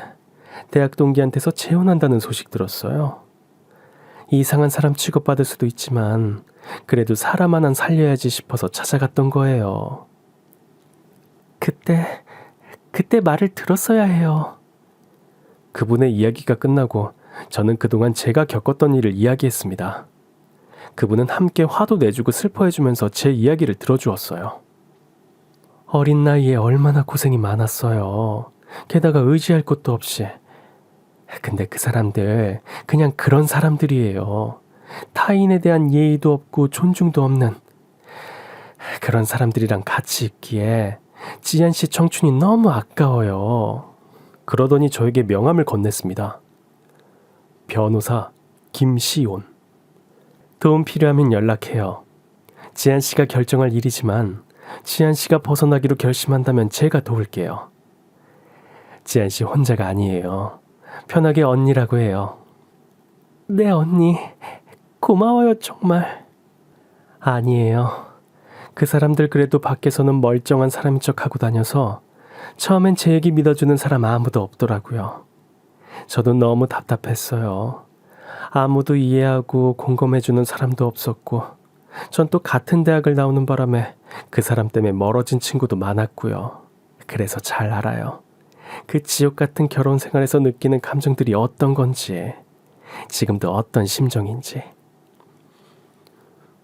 대학 동기한테서 재혼한다는 소식 들었어요. 이상한 사람 취급받을 수도 있지만 그래도 사람 하나 살려야지 싶어서 찾아갔던 거예요. 그때 말을 들었어야 해요. 그분의 이야기가 끝나고 저는 그동안 제가 겪었던 일을 이야기했습니다. 그분은 함께 화도 내주고 슬퍼해주면서 제 이야기를 들어주었어요. 어린 나이에 얼마나 고생이 많았어요. 게다가 의지할 곳도 없이. 근데 그 사람들 그냥 그런 사람들이에요. 타인에 대한 예의도 없고 존중도 없는 그런 사람들이랑 같이 있기에 지한 씨 청춘이 너무 아까워요. 그러더니 저에게 명함을 건넸습니다. 변호사 김시온. 도움 필요하면 연락해요. 지한 씨가 결정할 일이지만 지한 씨가 벗어나기로 결심한다면 제가 도울게요. 지한 씨 혼자가 아니에요. 편하게 언니라고 해요. 네, 언니. 고마워요, 정말. 아니에요. 그 사람들 그래도 밖에서는 멀쩡한 사람인 척 하고 다녀서 처음엔 제 얘기 믿어주는 사람 아무도 없더라고요. 저도 너무 답답했어요. 아무도 이해하고 공감해주는 사람도 없었고 전 또 같은 대학을 나오는 바람에 그 사람 때문에 멀어진 친구도 많았고요. 그래서 잘 알아요. 그 지옥 같은 결혼 생활에서 느끼는 감정들이 어떤 건지, 지금도 어떤 심정인지.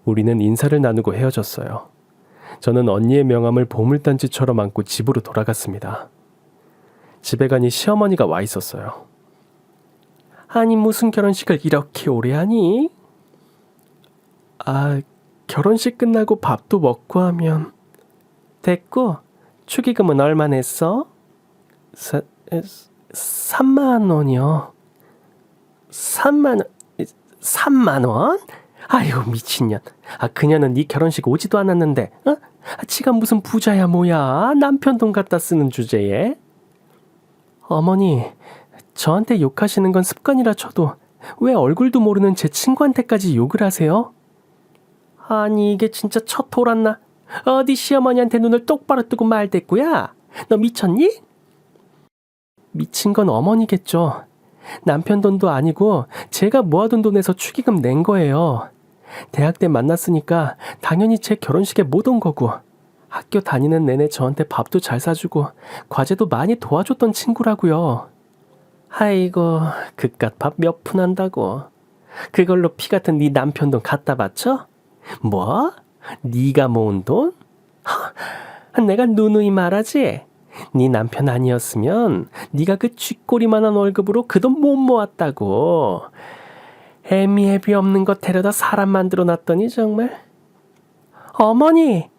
우리는 인사를 나누고 헤어졌어요. 저는 언니의 명함을 보물단지처럼 안고 집으로 돌아갔습니다. 집에 가니 시어머니가 와 있었어요. 아니 무슨 결혼식을 이렇게 오래 하니? 결혼식 끝나고 밥도 먹고 하면. 됐고 축의금은 얼마 냈어? 3만 원이요. 3만 원? 아이고 미친년. 그녀는 네 결혼식 오지도 않았는데 지가 무슨 부자야 뭐야. 남편 돈 갖다 쓰는 주제에. 어머니 저한테 욕하시는 건 습관이라 쳐도 왜 얼굴도 모르는 제 친구한테까지 욕을 하세요? 아니 이게 진짜 첫 돌았나? 어디 시어머니한테 눈을 똑바로 뜨고 말대꾸야? 너 미쳤니? 미친 건 어머니겠죠. 남편 돈도 아니고 제가 모아둔 돈에서 축의금 낸 거예요. 대학 때 만났으니까 당연히 제 결혼식에 못 온 거고. 학교 다니는 내내 저한테 밥도 잘 사주고 과제도 많이 도와줬던 친구라고요. 아이고, 그깟 밥 몇 푼 한다고. 그걸로 피 같은 네 남편 돈 갖다 바쳐? 뭐? 네가 모은 돈? 내가 누누이 말하지. 네 남편 아니었으면 네가 그 쥐꼬리만한 월급으로 그 돈 못 모았다고. 애미애비 없는 거 데려다 사람 만들어 놨더니 정말. 어머니!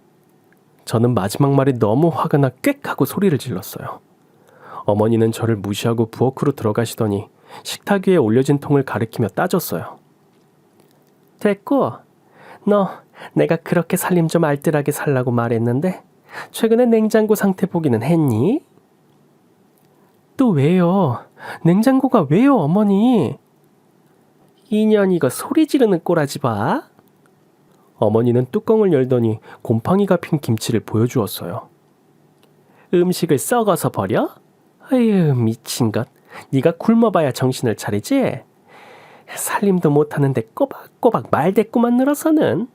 저는 마지막 말이 너무 화가 나 꽥 하고 소리를 질렀어요. 어머니는 저를 무시하고 부엌으로 들어가시더니 식탁 위에 올려진 통을 가리키며 따졌어요. 됐고, 너 내가 그렇게 살림 좀 알뜰하게 살라고 말했는데 최근에 냉장고 상태 보기는 했니? 또 왜요? 냉장고가 왜요, 어머니? 인연 이거 소리 지르는 꼬라지 봐. 어머니는 뚜껑을 열더니 곰팡이가 핀 김치를 보여주었어요. 음식을 썩어서 버려? 아유, 미친 것. 네가 굶어봐야 정신을 차리지? 살림도 못하는데 꼬박꼬박 말대꾸만 늘어서는.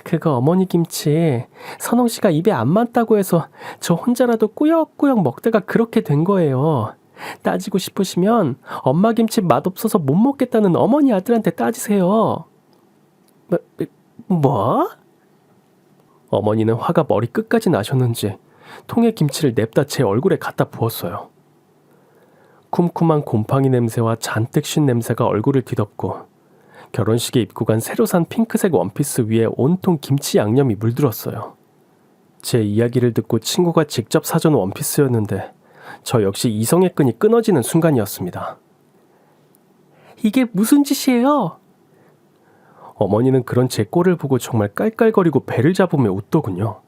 그거 어머니 김치 선홍 씨가 입에 안 맞다고 해서 저 혼자라도 꾸역꾸역 먹다가 그렇게 된 거예요. 따지고 싶으시면 엄마 김치 맛없어서 못 먹겠다는 어머니 아들한테 따지세요. 뭐? 어머니는 화가 머리 끝까지 나셨는지 통에 김치를 냅다 제 얼굴에 갖다 부었어요. 쿰쿰한 곰팡이 냄새와 잔뜩 쉰 냄새가 얼굴을 뒤덮고 결혼식에 입고 간 새로 산 핑크색 원피스 위에 온통 김치 양념이 물들었어요. 제 이야기를 듣고 친구가 직접 사준 원피스였는데 저 역시 이성의 끈이 끊어지는 순간이었습니다. 이게 무슨 짓이에요? 어머니는 그런 제 꼴을 보고 정말 깔깔거리고 배를 잡으며 웃더군요.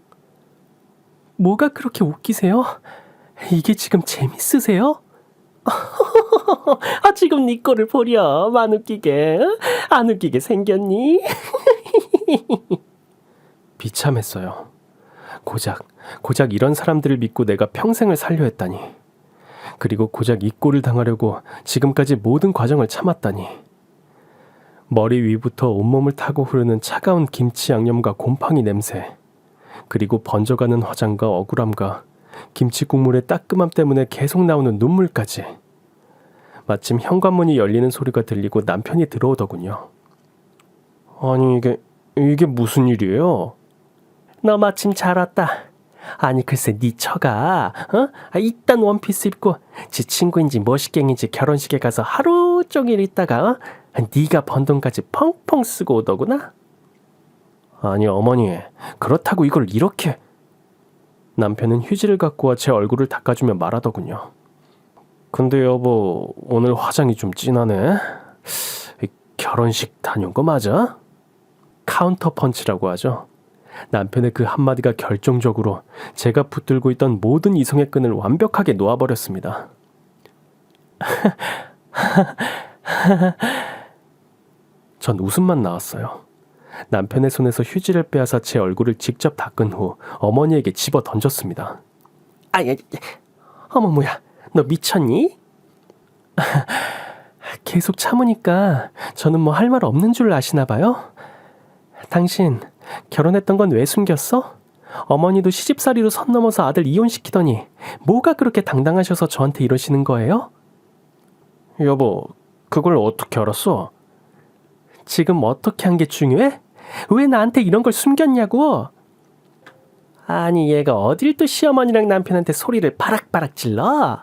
뭐가 그렇게 웃기세요? 이게 지금 재밌으세요? 지금 네 꼴을 보렴. 안 웃기게. 안 웃기게 생겼니? 비참했어요. 고작 이런 사람들을 믿고 내가 평생을 살려 했다니. 그리고 고작 이 꼴을 당하려고 지금까지 모든 과정을 참았다니. 머리 위부터 온몸을 타고 흐르는 차가운 김치 양념과 곰팡이 냄새, 그리고 번져가는 화장과 억울함과 김치 국물의 따끔함 때문에 계속 나오는 눈물까지. 마침 현관문이 열리는 소리가 들리고 남편이 들어오더군요. 아니 이게 무슨 일이에요? 너 마침 잘 왔다. 아니 글쎄 네 처가 이딴 원피스 입고 지 친구인지 머시갱인지 결혼식에 가서 하루 종일 있다가 네가 번 돈까지 펑펑 쓰고 오더구나. 아니 어머니, 그렇다고 이걸 이렇게. 남편은 휴지를 갖고 와 제 얼굴을 닦아주며 말하더군요. 근데 여보, 오늘 화장이 좀 진하네. 결혼식 다녀온 거 맞아? 카운터 펀치라고 하죠. 남편의 그 한마디가 결정적으로 제가 붙들고 있던 모든 이성의 끈을 완벽하게 놓아버렸습니다. 전 웃음만 나왔어요. 남편의 손에서 휴지를 빼앗아 제 얼굴을 직접 닦은 후 어머니에게 집어 던졌습니다. 어머 뭐야, 너 미쳤니? 계속 참으니까 저는 뭐 할 말 없는 줄 아시나 봐요? 당신 결혼했던 건 왜 숨겼어? 어머니도 시집살이로 선 넘어서 아들 이혼시키더니 뭐가 그렇게 당당하셔서 저한테 이러시는 거예요? 여보, 그걸 어떻게 알았어? 지금 어떻게 한 게 중요해? 왜 나한테 이런 걸 숨겼냐고? 아니 얘가 어딜 또 시어머니랑 남편한테 소리를 바락바락 질러?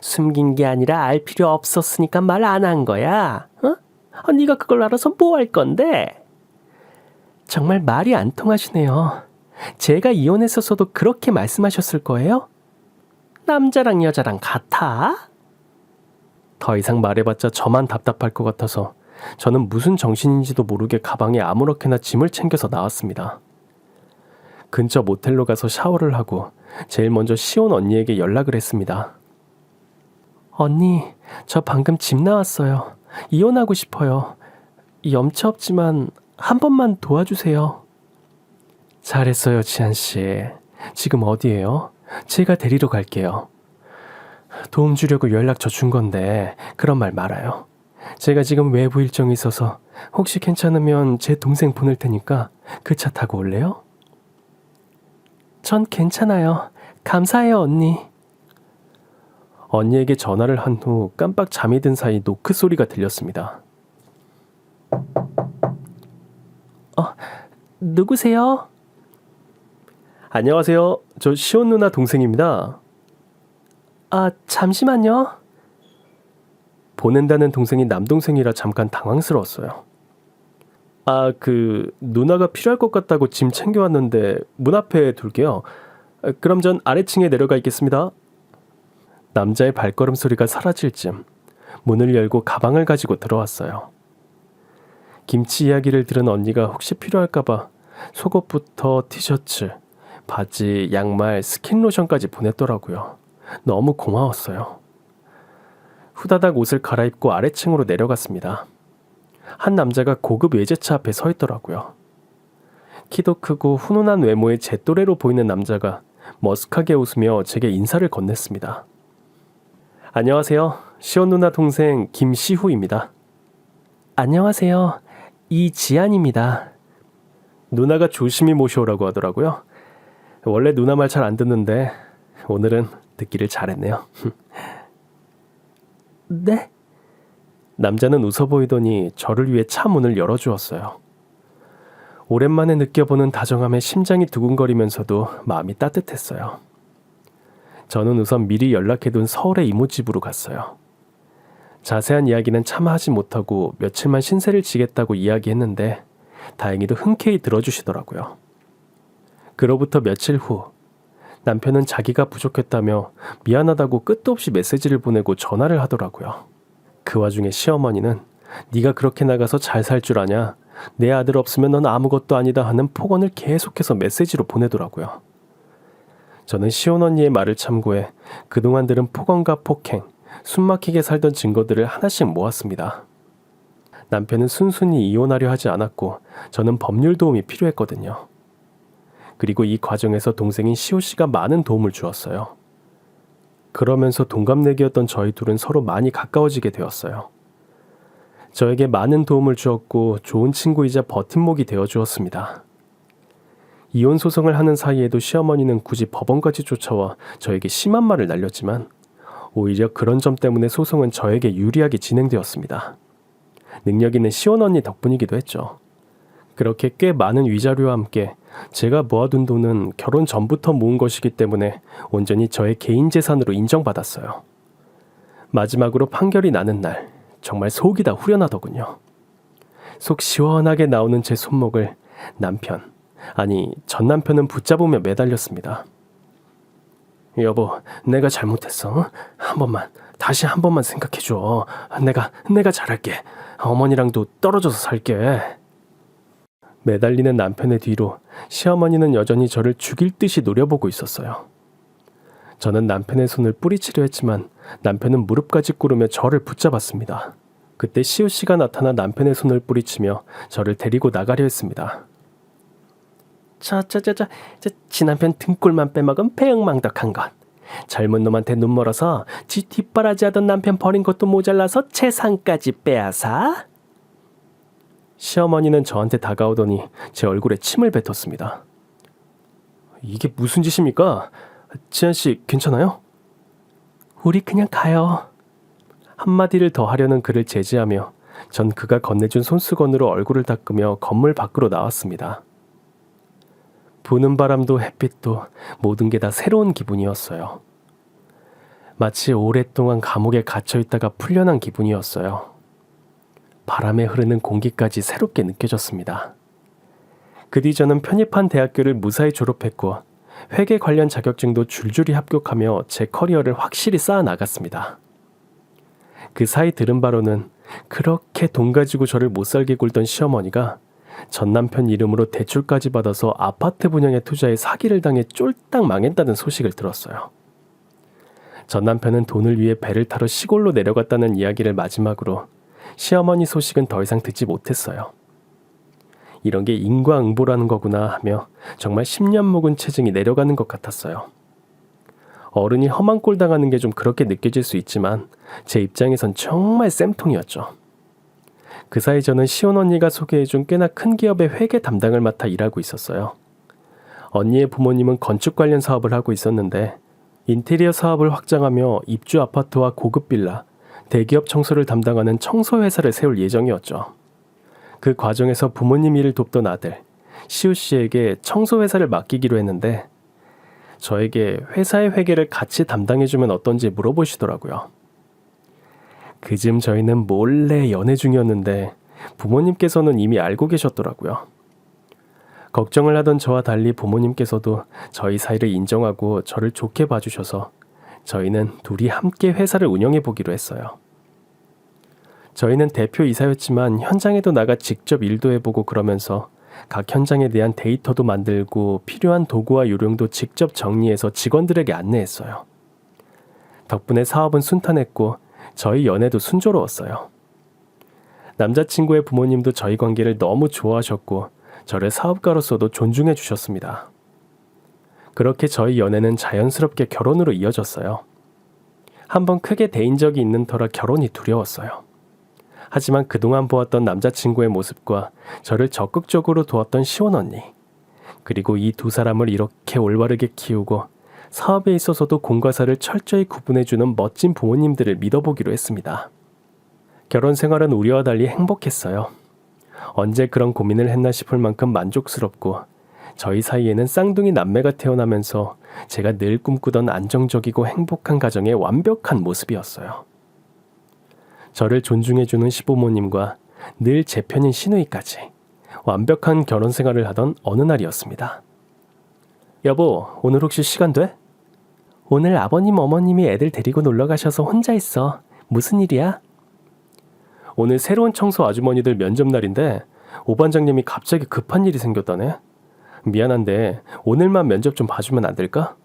숨긴 게 아니라 알 필요 없었으니까 말 안 한 거야. 네가 그걸 알아서 뭐 할 건데? 정말 말이 안 통하시네요. 제가 이혼했었어도 그렇게 말씀하셨을 거예요? 남자랑 여자랑 같아? 더 이상 말해봤자 저만 답답할 것 같아서 저는 무슨 정신인지도 모르게 가방에 아무렇게나 짐을 챙겨서 나왔습니다. 근처 모텔로 가서 샤워를 하고 제일 먼저 시온 언니에게 연락을 했습니다. 언니, 저 방금 집 나왔어요. 이혼하고 싶어요. 염치 없지만 한 번만 도와주세요. 잘했어요, 지한씨. 지금 어디예요? 제가 데리러 갈게요. 도움 주려고 연락처 준 건데 그런 말 말아요. 제가 지금 외부 일정이 있어서 혹시 괜찮으면 제 동생 보낼 테니까 그 차 타고 올래요? 전 괜찮아요. 감사해요, 언니. 언니에게 전화를 한 후 깜빡 잠이 든 사이 노크 소리가 들렸습니다. 누구세요? 안녕하세요. 저 시온 누나 동생입니다. 아, 잠시만요. 보낸다는 동생이 남동생이라 잠깐 당황스러웠어요. 아, 누나가 필요할 것 같다고 짐 챙겨왔는데 문 앞에 둘게요. 그럼 전 아래층에 내려가 있겠습니다. 남자의 발걸음 소리가 사라질 즈음 문을 열고 가방을 가지고 들어왔어요. 김치 이야기를 들은 언니가 혹시 필요할까봐 속옷부터 티셔츠, 바지, 양말, 스킨로션까지 보냈더라고요. 너무 고마웠어요. 후다닥 옷을 갈아입고 아래층으로 내려갔습니다. 한 남자가 고급 외제차 앞에 서 있더라고요. 키도 크고 훈훈한 외모의 제 또래로 보이는 남자가 머쓱하게 웃으며 제게 인사를 건넸습니다. 안녕하세요. 시온 누나 동생 김시후입니다. 안녕하세요. 이지안입니다. 누나가 조심히 모셔오라고 하더라고요. 원래 누나 말 잘 안 듣는데 오늘은 듣기를 잘했네요. 네? 남자는 웃어 보이더니 저를 위해 차 문을 열어주었어요. 오랜만에 느껴보는 다정함에 심장이 두근거리면서도 마음이 따뜻했어요. 저는 우선 미리 연락해둔 서울의 이모집으로 갔어요. 자세한 이야기는 차마 하지 못하고 며칠만 신세를 지겠다고 이야기했는데 다행히도 흔쾌히 들어주시더라고요. 그로부터 며칠 후 남편은 자기가 부족했다며 미안하다고 끝도 없이 메시지를 보내고 전화를 하더라고요. 그 와중에 시어머니는 네가 그렇게 나가서 잘 살 줄 아냐? 내 아들 없으면 넌 아무것도 아니다 하는 폭언을 계속해서 메시지로 보내더라고요. 저는 시온 언니의 말을 참고해 그동안 들은 폭언과 폭행, 숨막히게 살던 증거들을 하나씩 모았습니다. 남편은 순순히 이혼하려 하지 않았고 저는 법률 도움이 필요했거든요. 그리고 이 과정에서 동생인 시호 씨가 많은 도움을 주었어요. 그러면서 동갑내기였던 저희 둘은 서로 많이 가까워지게 되었어요. 저에게 많은 도움을 주었고 좋은 친구이자 버팀목이 되어 주었습니다. 이혼 소송을 하는 사이에도 시어머니는 굳이 법원까지 쫓아와 저에게 심한 말을 날렸지만 오히려 그런 점 때문에 소송은 저에게 유리하게 진행되었습니다. 능력 있는 시온 언니 덕분이기도 했죠. 그렇게 꽤 많은 위자료와 함께 제가 모아둔 돈은 결혼 전부터 모은 것이기 때문에 온전히 저의 개인 재산으로 인정받았어요. 마지막으로 판결이 나는 날 정말 속이 다 후련하더군요. 속 시원하게 나오는 제 손목을 전 남편은 붙잡으며 매달렸습니다. 여보, 내가 잘못했어. 다시 한 번만 생각해줘. 내가 잘할게. 어머니랑도 떨어져서 살게. 매달리는 남편의 뒤로 시어머니는 여전히 저를 죽일 듯이 노려보고 있었어요. 저는 남편의 손을 뿌리치려 했지만 남편은 무릎까지 꿇으며 저를 붙잡았습니다. 그때 시우 씨가 나타나 남편의 손을 뿌리치며 저를 데리고 나가려 했습니다. 지 남편 등골만 빼먹은 배응망덕한 것. 젊은 놈한테 눈 멀어서 지 뒷바라지 하던 남편 버린 것도 모자라서 재산까지 빼앗아? 시어머니는 저한테 다가오더니 제 얼굴에 침을 뱉었습니다. 이게 무슨 짓입니까? 지안씨 괜찮아요? 우리 그냥 가요. 한마디를 더 하려는 그를 제지하며 전 그가 건네준 손수건으로 얼굴을 닦으며 건물 밖으로 나왔습니다. 부는 바람도 햇빛도 모든 게 다 새로운 기분이었어요. 마치 오랫동안 감옥에 갇혀있다가 풀려난 기분이었어요. 바람에 흐르는 공기까지 새롭게 느껴졌습니다. 그 뒤 저는 편입한 대학교를 무사히 졸업했고 회계 관련 자격증도 줄줄이 합격하며 제 커리어를 확실히 쌓아 나갔습니다. 그 사이 들은 바로는 그렇게 돈 가지고 저를 못살게 굴던 시어머니가 전 남편 이름으로 대출까지 받아서 아파트 분양에 투자해 사기를 당해 쫄딱 망했다는 소식을 들었어요. 전 남편은 돈을 위해 배를 타러 시골로 내려갔다는 이야기를 마지막으로 시어머니 소식은 더 이상 듣지 못했어요. 이런 게 인과응보라는 거구나 하며 정말 10년 묵은 체증이 내려가는 것 같았어요. 어른이 험한 꼴 당하는 게 좀 그렇게 느껴질 수 있지만 제 입장에선 정말 쌤통이었죠. 그 사이 저는 시온 언니가 소개해준 꽤나 큰 기업의 회계 담당을 맡아 일하고 있었어요. 언니의 부모님은 건축 관련 사업을 하고 있었는데 인테리어 사업을 확장하며 입주 아파트와 고급 빌라, 대기업 청소를 담당하는 청소회사를 세울 예정이었죠. 그 과정에서 부모님 일을 돕던 아들, 시우 씨에게 청소회사를 맡기기로 했는데 저에게 회사의 회계를 같이 담당해주면 어떤지 물어보시더라고요. 그즘 저희는 몰래 연애 중이었는데 부모님께서는 이미 알고 계셨더라고요. 걱정을 하던 저와 달리 부모님께서도 저희 사이를 인정하고 저를 좋게 봐주셔서 저희는 둘이 함께 회사를 운영해 보기로 했어요. 저희는 대표이사였지만 현장에도 나가 직접 일도 해보고 그러면서 각 현장에 대한 데이터도 만들고 필요한 도구와 요령도 직접 정리해서 직원들에게 안내했어요. 덕분에 사업은 순탄했고 저희 연애도 순조로웠어요. 남자친구의 부모님도 저희 관계를 너무 좋아하셨고 저를 사업가로서도 존중해 주셨습니다. 그렇게 저희 연애는 자연스럽게 결혼으로 이어졌어요. 한번 크게 데인 적이 있는 터라 결혼이 두려웠어요. 하지만 그동안 보았던 남자친구의 모습과 저를 적극적으로 도왔던 시원언니, 그리고 이 두 사람을 이렇게 올바르게 키우고 사업에 있어서도 공과 사를 철저히 구분해주는 멋진 부모님들을 믿어보기로 했습니다. 결혼 생활은 우리와 달리 행복했어요. 언제 그런 고민을 했나 싶을 만큼 만족스럽고 저희 사이에는 쌍둥이 남매가 태어나면서 제가 늘 꿈꾸던 안정적이고 행복한 가정의 완벽한 모습이었어요. 저를 존중해주는 시부모님과 늘 제 편인 시누이까지 완벽한 결혼 생활을 하던 어느 날이었습니다. 여보, 오늘 혹시 시간 돼? 오늘 아버님 어머님이 애들 데리고 놀러 가셔서 혼자 있어. 무슨 일이야? 오늘 새로운 청소 아주머니들 면접 날인데 오 반장님이 갑자기 급한 일이 생겼다네. 미안한데 오늘만 면접 좀 봐주면 안 될까?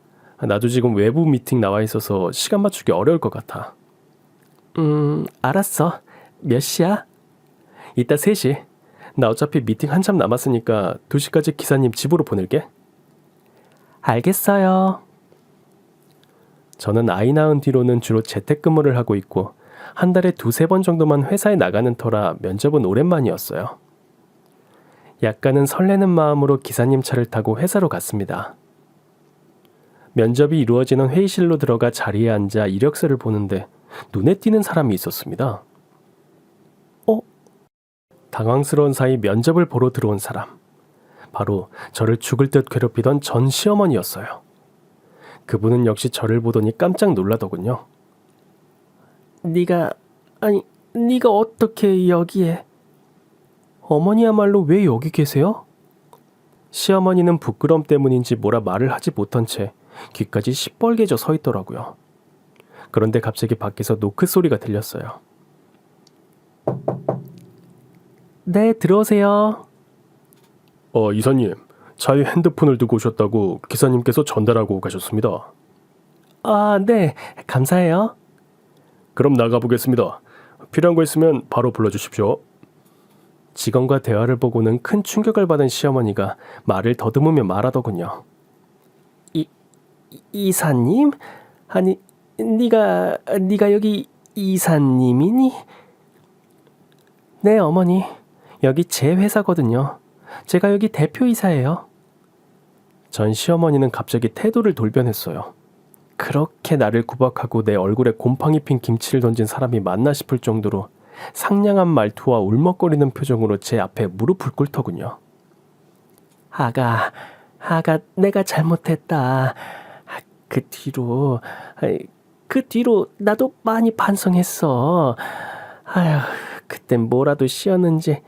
나도 지금 외부 미팅 나와 있어서 시간 맞추기 어려울 것 같아. 알았어. 몇 시야? 이따 3시. 나 어차피 미팅 한참 남았으니까 2시까지 기사님 집으로 보낼게. 알겠어요. 저는 아이 낳은 뒤로는 주로 재택근무를 하고 있고 한 달에 2-3번 정도만 회사에 나가는 터라 면접은 오랜만이었어요. 약간은 설레는 마음으로 기사님 차를 타고 회사로 갔습니다. 면접이 이루어지는 회의실로 들어가 자리에 앉아 이력서를 보는데 눈에 띄는 사람이 있었습니다. 당황스러운 사이 면접을 보러 들어온 사람. 바로 저를 죽을 듯 괴롭히던 전 시어머니였어요. 그분은 역시 저를 보더니 깜짝 놀라더군요. 네가 어떻게 여기에? 어머니야말로 왜 여기 계세요? 시어머니는 부끄럼 때문인지 뭐라 말을 하지 못한 채 귀까지 시뻘개져 서 있더라고요. 그런데 갑자기 밖에서 노크 소리가 들렸어요. 네, 들어오세요. 이사님, 차에 핸드폰을 두고 오셨다고 기사님께서 전달하고 가셨습니다. 아, 네, 감사해요. 그럼 나가보겠습니다. 필요한 거 있으면 바로 불러주십시오. 직원과 대화를 보고는 큰 충격을 받은 시어머니가 말을 더듬으며 말하더군요. 이사님? 아니, 네가 여기 이사님이니? 네, 어머니. 여기 제 회사거든요. 제가 여기 대표이사예요. 전 시어머니는 갑자기 태도를 돌변했어요. 그렇게 나를 구박하고 내 얼굴에 곰팡이 핀 김치를 던진 사람이 맞나 싶을 정도로 상냥한 말투와 울먹거리는 표정으로 제 앞에 무릎을 꿇더군요. 아가, 내가 잘못했다. 그 뒤로 나도 많이 반성했어. 아휴, 그땐 뭐라도 씌었는지,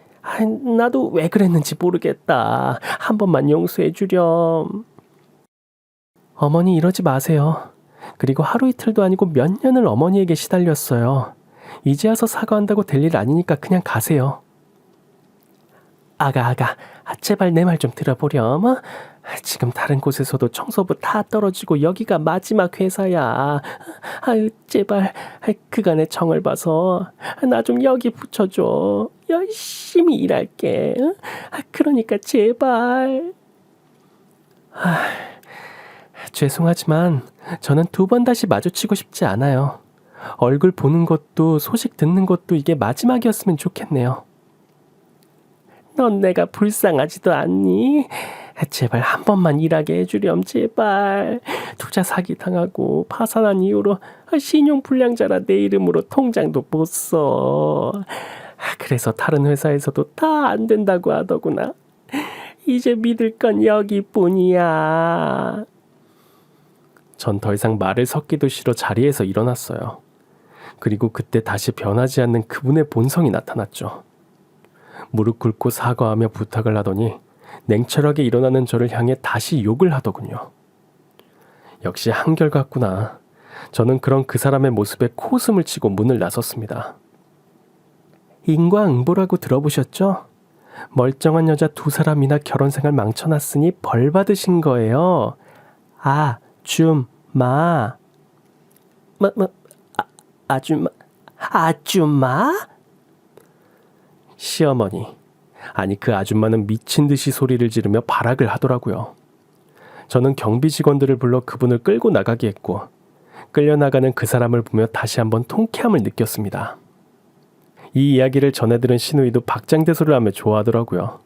나도 왜 그랬는지 모르겠다. 한 번만 용서해 주렴. 어머니 이러지 마세요. 그리고 하루 이틀도 아니고 몇 년을 어머니에게 시달렸어요. 이제 와서 사과한다고 될 일 아니니까 그냥 가세요. 아가, 제발 내 말 좀 들어보렴. 지금 다른 곳에서도 청소부 다 떨어지고 여기가 마지막 회사야. 제발 그간의 정을 봐서 나 좀 여기 붙여줘. 열심히 일할게. 그러니까 제발. 죄송하지만 저는 2번 다시 마주치고 싶지 않아요. 얼굴 보는 것도 소식 듣는 것도 이게 마지막이었으면 좋겠네요. 넌 내가 불쌍하지도 않니? 제발 한 번만 일하게 해주렴 제발. 투자 사기 당하고 파산한 이후로 신용 불량자라 내 이름으로 통장도 못 써. 그래서 다른 회사에서도 다 안 된다고 하더구나. 이제 믿을 건 여기뿐이야. 전 더 이상 말을 섞기도 싫어 자리에서 일어났어요. 그리고 그때 다시 변하지 않는 그분의 본성이 나타났죠. 무릎 꿇고 사과하며 부탁을 하더니 냉철하게 일어나는 저를 향해 다시 욕을 하더군요. 역시 한결같구나. 저는 그런 그 사람의 모습에 코웃음을 치고 문을 나섰습니다. 인과응보라고 들어보셨죠? 멀쩡한 여자 2사람이나 결혼생활 망쳐놨으니 벌 받으신 거예요. 아줌마. 아줌마? 시어머니. 아니 그 아줌마는 미친 듯이 소리를 지르며 발악을 하더라고요. 저는 경비 직원들을 불러 그분을 끌고 나가게 했고 끌려나가는 그 사람을 보며 다시 한번 통쾌함을 느꼈습니다. 이 이야기를 전해들은 시누이도 박장대소를 하며 좋아하더라고요.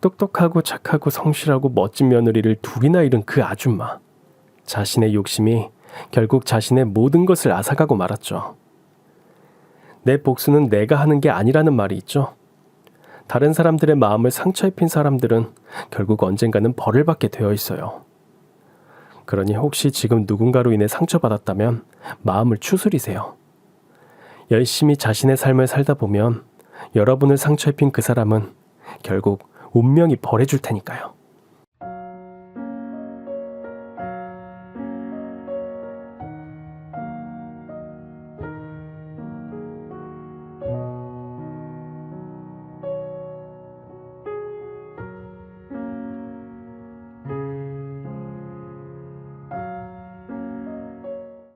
똑똑하고 착하고 성실하고 멋진 며느리를 2이나 잃은 그 아줌마. 자신의 욕심이 결국 자신의 모든 것을 앗아가고 말았죠. 내 복수는 내가 하는 게 아니라는 말이 있죠. 다른 사람들의 마음을 상처 입힌 사람들은 결국 언젠가는 벌을 받게 되어 있어요. 그러니 혹시 지금 누군가로 인해 상처받았다면 마음을 추스리세요. 열심히 자신의 삶을 살다 보면 여러분을 상처 입힌 그 사람은 결국 운명이 벌해줄 테니까요.